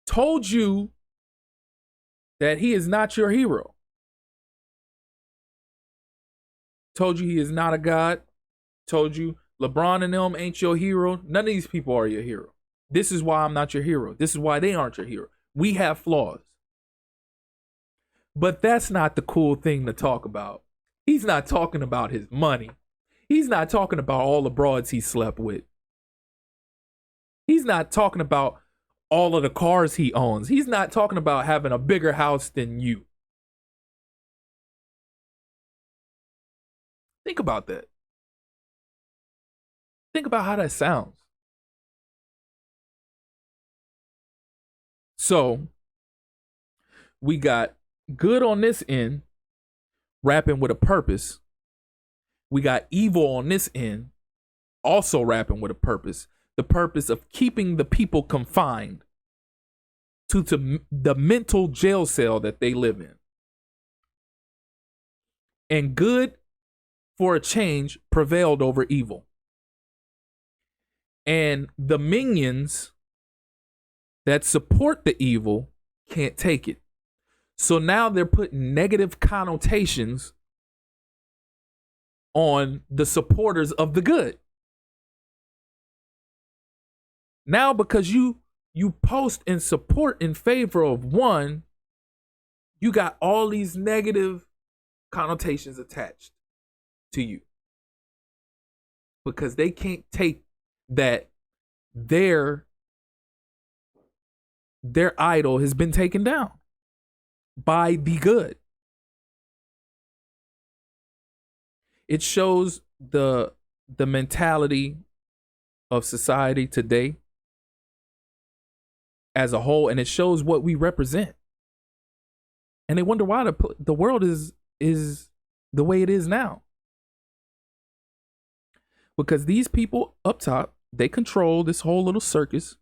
[SPEAKER 1] Told you that he is not your hero. Told you he is not a god. Told you LeBron and them ain't your hero. None of these people are your hero. This is why I'm not your hero. This is why they aren't your hero. We have flaws. But that's not the cool thing to talk about. He's not talking about his money. He's not talking about all the broads he slept with. He's not talking about all of the cars he owns. He's not talking about having a bigger house than you. Think about that. Think about how that sounds. So, we got good on this end, rapping with a purpose. We got evil on this end, also rapping with a purpose. The purpose of keeping the people confined to the mental jail cell that they live in. And good, for a change, prevailed over evil. And the minions that support the evil can't take it. So now they're putting negative connotations on the supporters of the good. Now, because you post and support in favor of one, you got all these negative connotations attached to you. Because they can't take that their idol has been taken down by the good. It shows the mentality of society today as a whole, and it shows what we represent. And they wonder why the world is the way it is now. Because these people up top, they control this whole little circus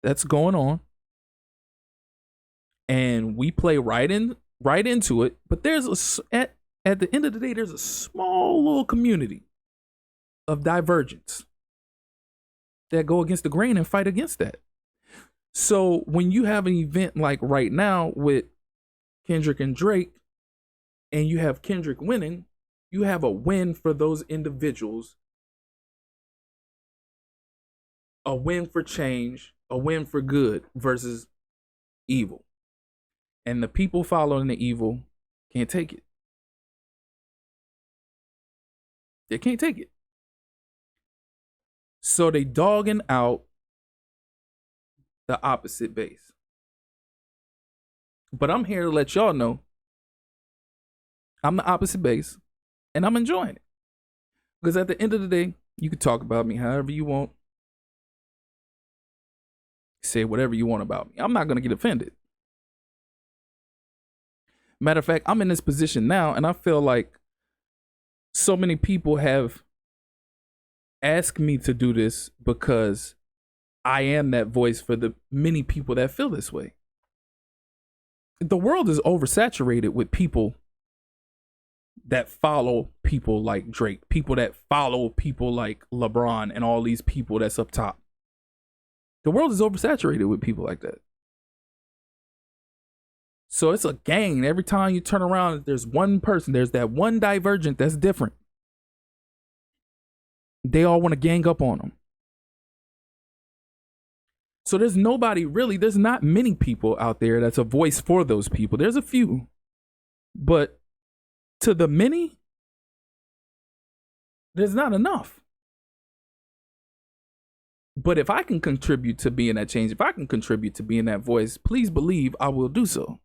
[SPEAKER 1] that's going on. And we play right into it. But there's at the end of the day, there's a small little community of divergence that go against the grain and fight against that. So when you have an event like right now with Kendrick and Drake, and you have Kendrick winning, you have a win for those individuals, a win for change, a win for good versus evil. And the people following the evil can't take it. They can't take it. So they dogging out the opposite base. But I'm here to let y'all know I'm the opposite base, and I'm enjoying it. Because at the end of the day, you can talk about me however you want. Say whatever you want about me. I'm not going to get offended. Matter of fact, I'm in this position now, and I feel like so many people have asked me to do this because I am that voice for the many people that feel this way. The world is oversaturated with people that follow people like Drake, people that follow people like LeBron and all these people that's up top. The world is oversaturated with people like that. So it's a gang. Every time you turn around, there's one person. There's that one Divergent that's different. They all want to gang up on them. So there's nobody really, there's not many people out there that's a voice for those people. There's a few. But to the many, there's not enough. But if I can contribute to being that change, if I can contribute to being that voice, please believe I will do so.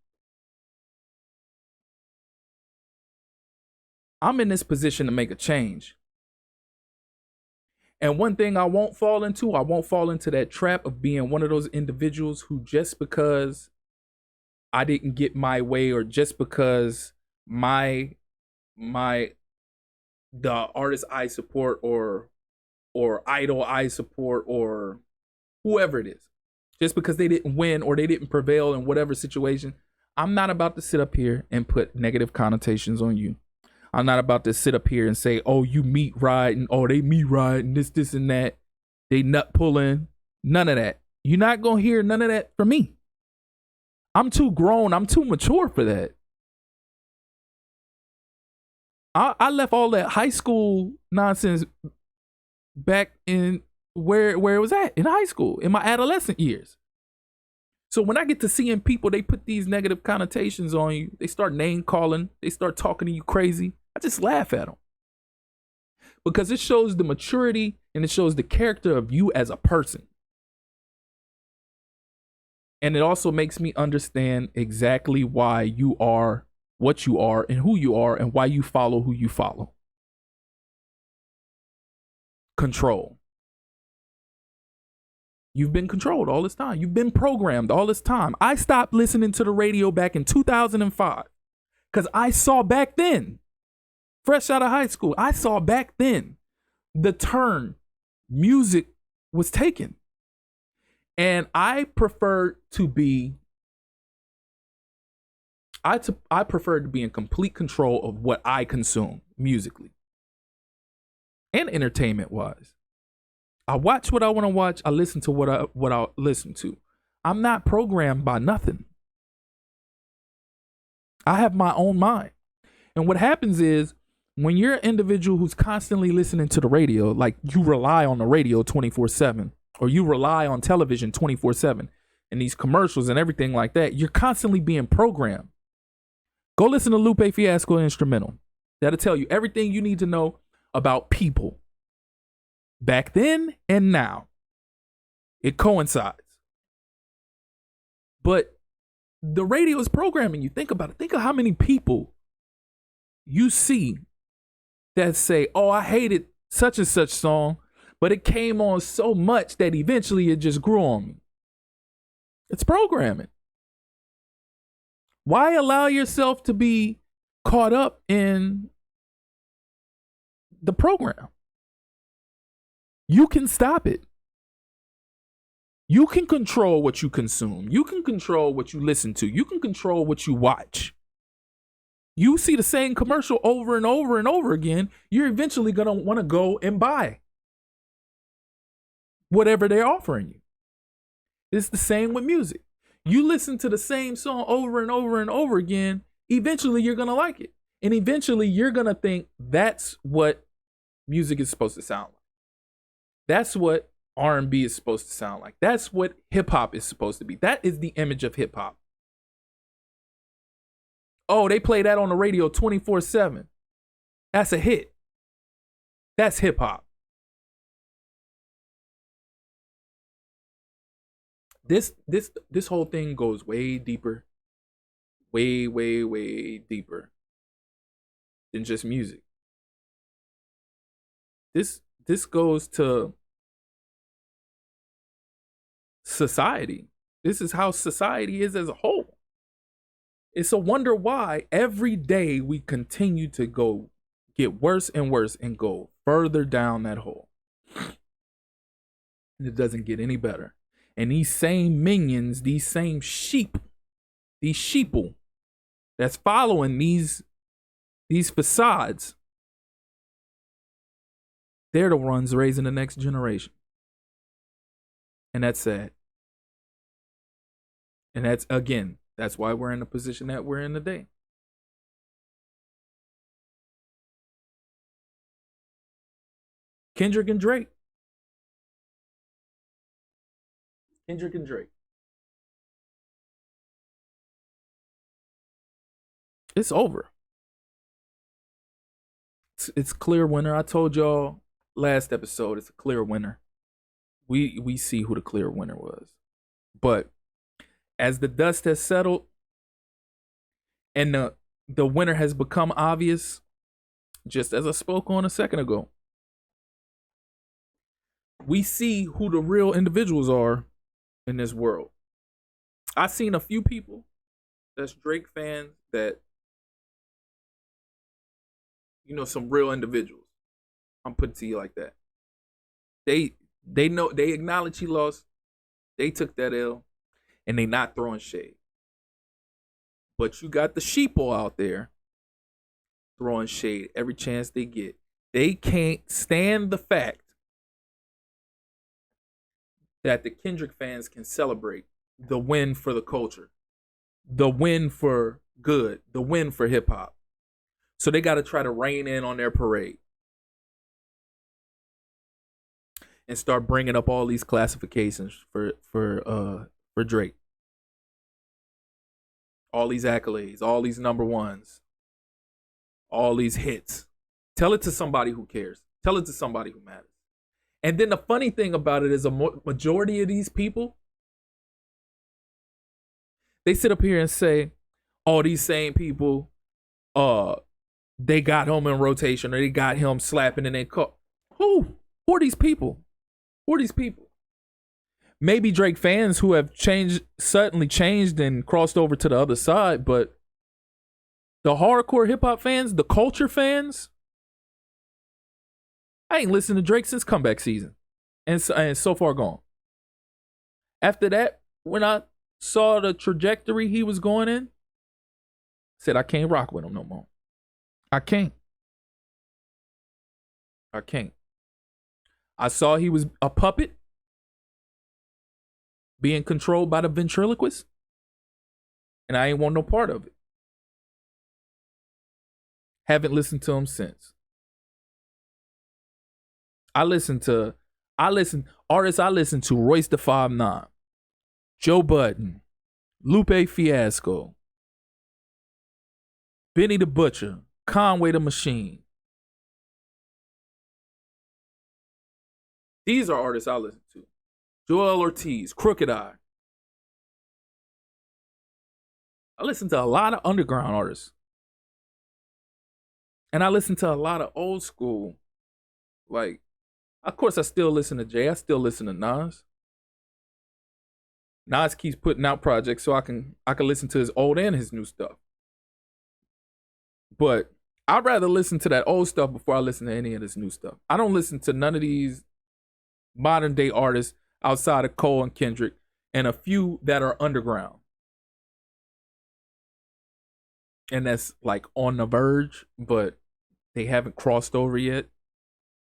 [SPEAKER 1] I'm in this position to make a change. And one thing I won't fall into that trap of being one of those individuals who just because I didn't get my way or just because the artist I support or idol I support or whoever it is, just because they didn't win or they didn't prevail in whatever situation, I'm not about to sit up here and put negative connotations on you. I'm not about to sit up here and say, oh, you meat riding, oh, they meat riding, this, and that. They nut pulling. None of that. You're not going to hear none of that from me. I'm too grown. I'm too mature for that. I left all that high school nonsense back in where it was at, in high school, in my adolescent years. So when I get to seeing people, they put these negative connotations on you. They start name calling. They start talking to you crazy. I just laugh at them. Because it shows the maturity and it shows the character of you as a person. And it also makes me understand exactly why you are what you are and who you are and why you follow who you follow. Control. You've been controlled all this time. You've been programmed all this time. I stopped listening to the radio back in 2005 because I saw back then, fresh out of high school, I saw back then the turn music was taken. And I preferred to be in complete control of what I consume musically and entertainment wise. I watch what I want to watch. I listen to what I listen to. I'm not programmed by nothing. I have my own mind. And what happens is when you're an individual who's constantly listening to the radio, like you rely on the radio 24/7, or you rely on television 24/7 and these commercials and everything like that, you're constantly being programmed. Go listen to Lupe Fiasco Instrumental. That'll tell you everything you need to know about people. Back then and now. It coincides. But the radio is programming you. Think about it. Think of how many people you see that say, oh, I hated such and such song, but it came on so much that eventually it just grew on me. It's programming. Why allow yourself to be caught up in the program? You can stop it. You can control what you consume. You can control what you listen to. You can control what you watch. You see the same commercial over and over and over again, you're eventually going to want to go and buy whatever they're offering you. It's the same with music. You listen to the same song over and over and over again, eventually you're going to like it. And eventually you're going to think that's what music is supposed to sound like. That's what R&B is supposed to sound like. That's what hip hop is supposed to be. That is the image of hip hop. Oh, they play that on the radio 24/7. That's a hit. That's hip hop. This whole thing goes way deeper way, way, way deeper than just music. This goes to society. This is how society is as a whole. It's a wonder why every day we continue to get worse and worse and go further down that hole. And it doesn't get any better. And these same minions, these same sheep, these sheeple that's following these facades, they're the ones raising the next generation. And that's sad. And that's why we're in the position that we're in today. Kendrick and Drake. It's over. It's clear winner. I told y'all last episode, it's a clear winner. We see who the clear winner was. But as the dust has settled and the winner has become obvious, just as I spoke on a second ago, we see who the real individuals are in this world. I've seen a few people that's Drake fans that, some real individuals. I'm putting it to you like that. They know, they acknowledge he lost. They took that L, and they not throwing shade. But you got the sheeple out there throwing shade every chance they get. They can't stand the fact that the Kendrick fans can celebrate the win for the culture, the win for good, the win for hip hop. So they got to try to rein in on their parade and start bringing up all these classifications for Drake. All these accolades, all these number ones, all these hits. Tell it to somebody who cares. Tell it to somebody who matters. And then the funny thing about it is a majority of these people, they sit up here and say, oh, these same people, they got him in rotation or they got him slapping in their car. Who are these people? Who are these people? Maybe Drake fans who have suddenly changed and crossed over to the other side, but the hardcore hip hop fans, the culture fans, I ain't listened to Drake since comeback season, and so far gone. After that, when I saw the trajectory he was going in, I said I can't rock with him no more. I can't. I saw he was a puppet being controlled by the ventriloquist, and I ain't want no part of it. Haven't listened to him since. Artists I listen to, Royce da 5'9", Joe Budden, Lupe Fiasco, Benny the Butcher, Conway the Machine. These are artists I listen to. Joel Ortiz, Crooked Eye. I listen to a lot of underground artists. And I listen to a lot of old school. Like, of course, I still listen to Jay. I still listen to Nas. Nas keeps putting out projects so I can listen to his old and his new stuff. But I'd rather listen to that old stuff before I listen to any of this new stuff. I don't listen to none of these modern day artists outside of Cole and Kendrick and a few that are underground. And that's like on the verge, but they haven't crossed over yet.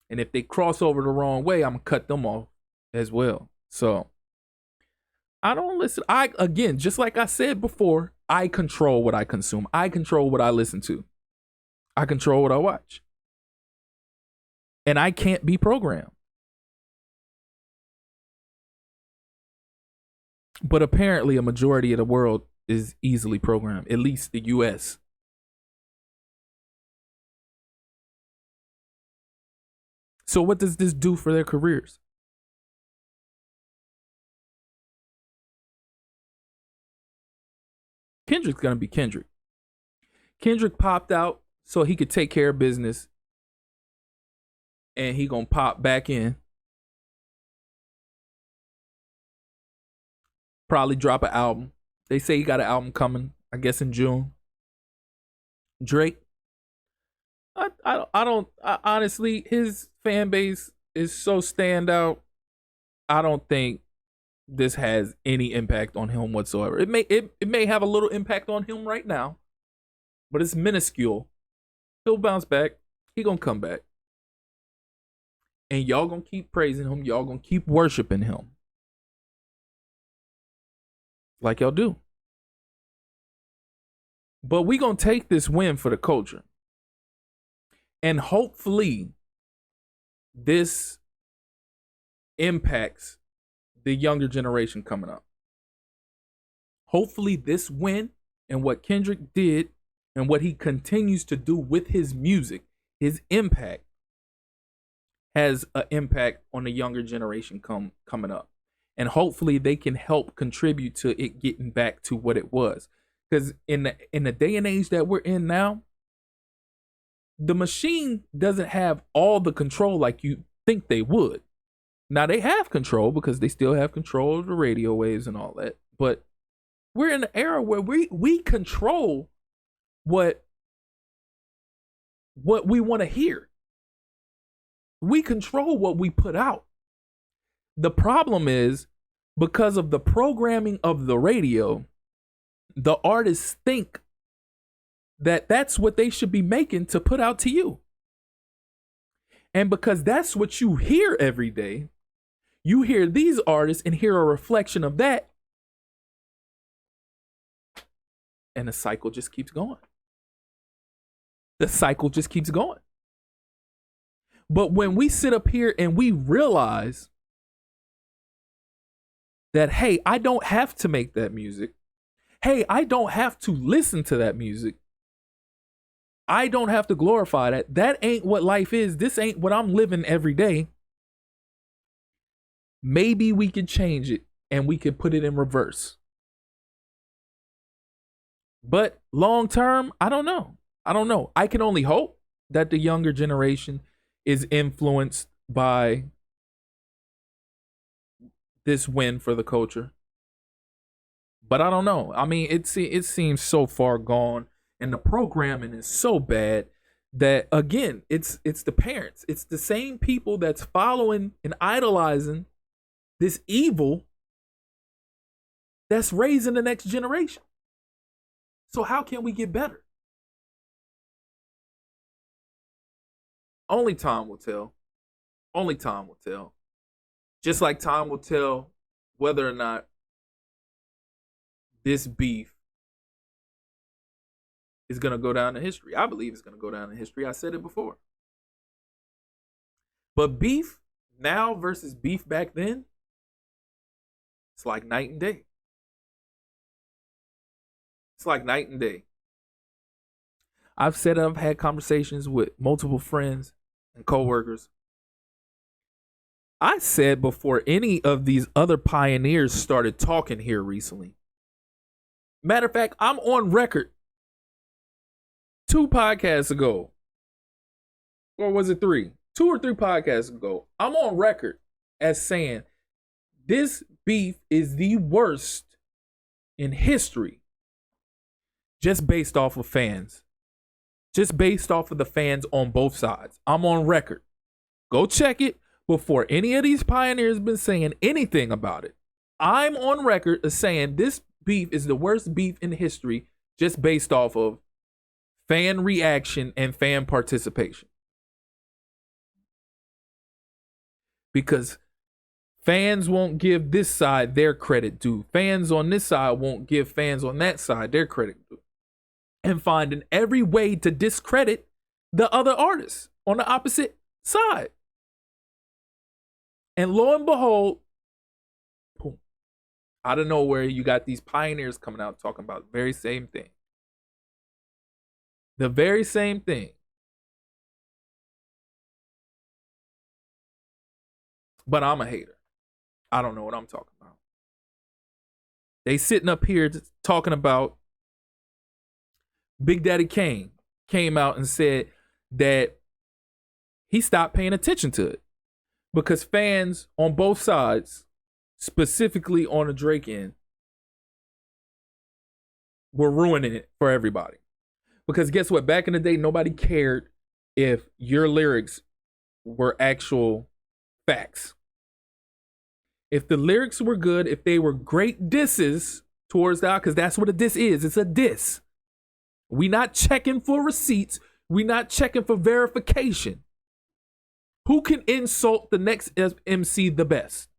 [SPEAKER 1] And if they cross over the wrong way, I'm going to cut them off as well. So I don't listen. Again, just like I said before, I control what I consume. I control what I listen to. I control what I watch. And I can't be programmed. But apparently a majority of the world is easily programmed, at least the US. So what does this do for their careers? Kendrick's gonna be Kendrick. Kendrick popped out so he could take care of business, and he gonna pop back in. Probably drop an album. They say he got an album coming, I guess in June. Drake, I honestly, his fan base is so standout. I don't think this has any impact on him whatsoever. It may have a little impact on him right now, but it's minuscule. He'll bounce back. He gonna come back. And y'all gonna keep praising him. Y'all gonna keep worshiping him. Like y'all do. But we gonna take this win for the culture. And hopefully this impacts the younger generation coming up. Hopefully this win and what Kendrick did and what he continues to do with his music, his impact, has an impact on the younger generation coming up. And hopefully they can help contribute to it getting back to what it was. Because in the day and age that we're in now, the machine doesn't have all the control like you think they would. Now they have control because they still have control of the radio waves and all that. But we're in an era where we control what we want to hear. We control what we put out. The problem is, because of the programming of the radio, the artists think that that's what they should be making to put out to you. And because that's what you hear every day, you hear these artists and hear a reflection of that. And the cycle just keeps going. The cycle just keeps going. But when we sit up here and we realize that, hey, I don't have to make that music. Hey, I don't have to listen to that music. I don't have to glorify that. That ain't what life is. This ain't what I'm living every day. Maybe we could change it and we could put it in reverse. But long term, I don't know. I can only hope that the younger generation is influenced by this win for the culture. But I don't know. I mean, it seems so far gone, and the programming is so bad that, again, it's the parents. It's the same people that's following and idolizing this evil that's raising the next generation. So how can we get better? Only time will tell. Only time will tell. Just like time will tell whether or not this beef is going to go down in history. I believe it's going to go down in history. I said it before. But beef now versus beef back then, it's like night and day. It's like night and day. I've had conversations with multiple friends and coworkers. I said before any of these other pioneers started talking here recently. Matter of fact, I'm on record 2 podcasts ago. Or was it 3? 2 or 3 podcasts ago. I'm on record as saying this beef is the worst in history. Just based off of fans. Just based off of the fans on both sides. I'm on record. Go check it before any of these pioneers been saying anything about it. I'm on record as saying this beef is the worst beef in history just based off of fan reaction and fan participation. Because fans won't give this side their credit due. Fans on this side won't give fans on that side their credit due. And finding every way to discredit the other artists on the opposite side. And lo and behold, boom, out of nowhere, you got these pioneers coming out talking about the very same thing. The very same thing. But I'm a hater. I don't know what I'm talking about. They sitting up here talking about Big Daddy Kane came out and said that he stopped paying attention to it because fans on both sides, specifically on the Drake end, were ruining it for everybody. Because guess what? Back in the day, nobody cared if your lyrics were actual facts. If the lyrics were good, if they were great disses towards the, because that's what a diss is. It's a diss. We not checking for receipts. We not checking for verification. Who can insult the next MC the best?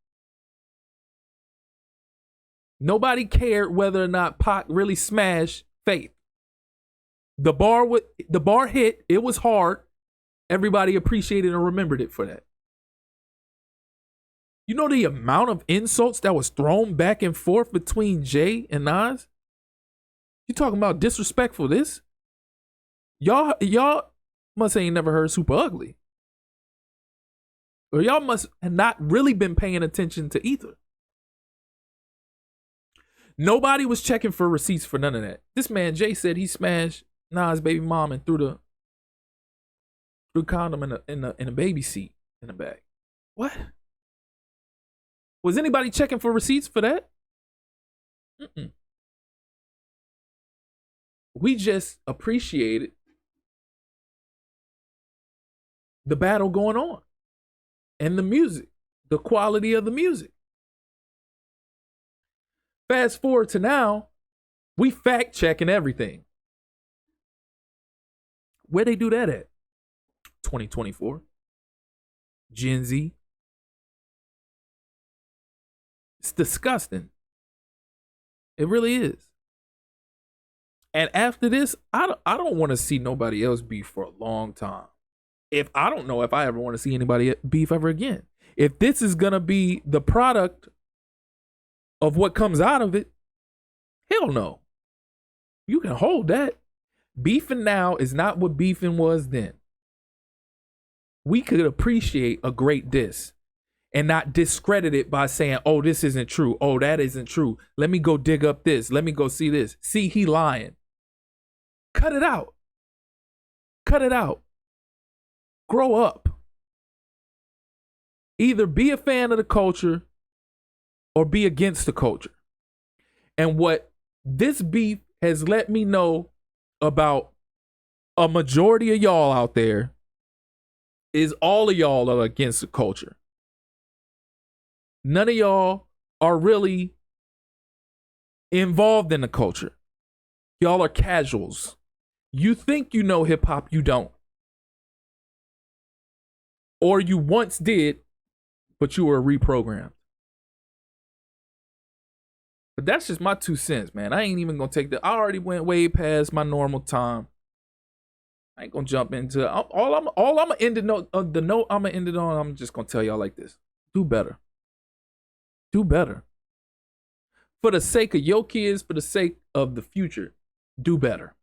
[SPEAKER 1] Nobody cared whether or not Pac really smashed Faith. The bar hit. It was hard. Everybody appreciated and remembered it for that. You know the amount of insults that was thrown back and forth between Jay and Nas? You talking about disrespectful this? Y'all must ain't never heard Super Ugly. Or y'all must have not really been paying attention to either. Nobody was checking for receipts for none of that. This man Jay said he smashed Nas' baby mom and threw the condom in a baby seat in the bag. What? Was anybody checking for receipts for that? Mm-mm. We just appreciated the battle going on and the music, the quality of the music. Fast forward to now, we fact checking everything. Where they do that at? 2024. Gen Z. It's disgusting. It really is. And after this, I don't want to see nobody else beef for a long time. I don't know if I ever want to see anybody beef ever again. If this is going to be the product of what comes out of it, hell no. You can hold that. Beefing now is not what beefing was then. We could appreciate a great diss and not discredit it by saying, oh, this isn't true. Oh, that isn't true. Let me go dig up this. Let me go see this. See, he lying. Cut it out. Cut it out. Grow up. Either be a fan of the culture or be against the culture. And what this beef has let me know about a majority of y'all out there is all of y'all are against the culture. None of y'all are really involved in the culture. Y'all are casuals. You think you know hip hop, you don't. Or you once did, but you were reprogrammed. But that's just my 2 cents, man. I ain't even gonna take that. I already went way past my normal time. I ain't gonna jump into it. All I'm gonna end the note I'm gonna end it on. I'm just gonna tell y'all like this: do better. Do better. For the sake of your kids, for the sake of the future, do better.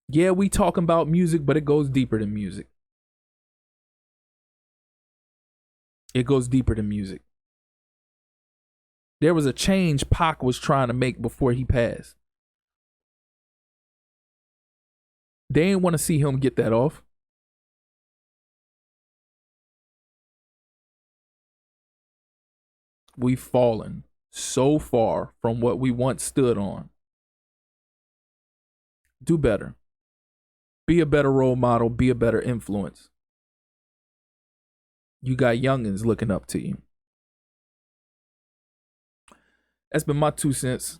[SPEAKER 1] Yeah, we talking about music, but it goes deeper than music. It goes deeper than music. There was a change Pac was trying to make before he passed. They didn't want to see him get that off. We've fallen so far from what we once stood on. Do better. Be a better role model. Be a better influence. You got youngins looking up to you. That's been my 2 cents.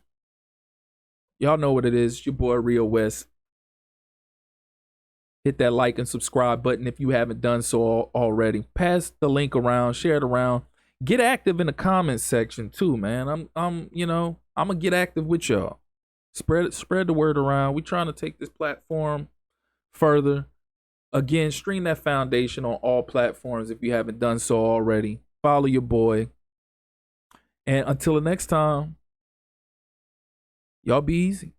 [SPEAKER 1] Y'all know what it is. It's your boy Rio West. Hit that like and subscribe button if you haven't done so already. Pass the link around, share it around. Get active in the comments section too, man. I'm gonna get active with y'all. Spread the word around. We trying to take this platform further. Again, stream that foundation on all platforms if you haven't done so already. Follow your boy. And until the next time, y'all be easy.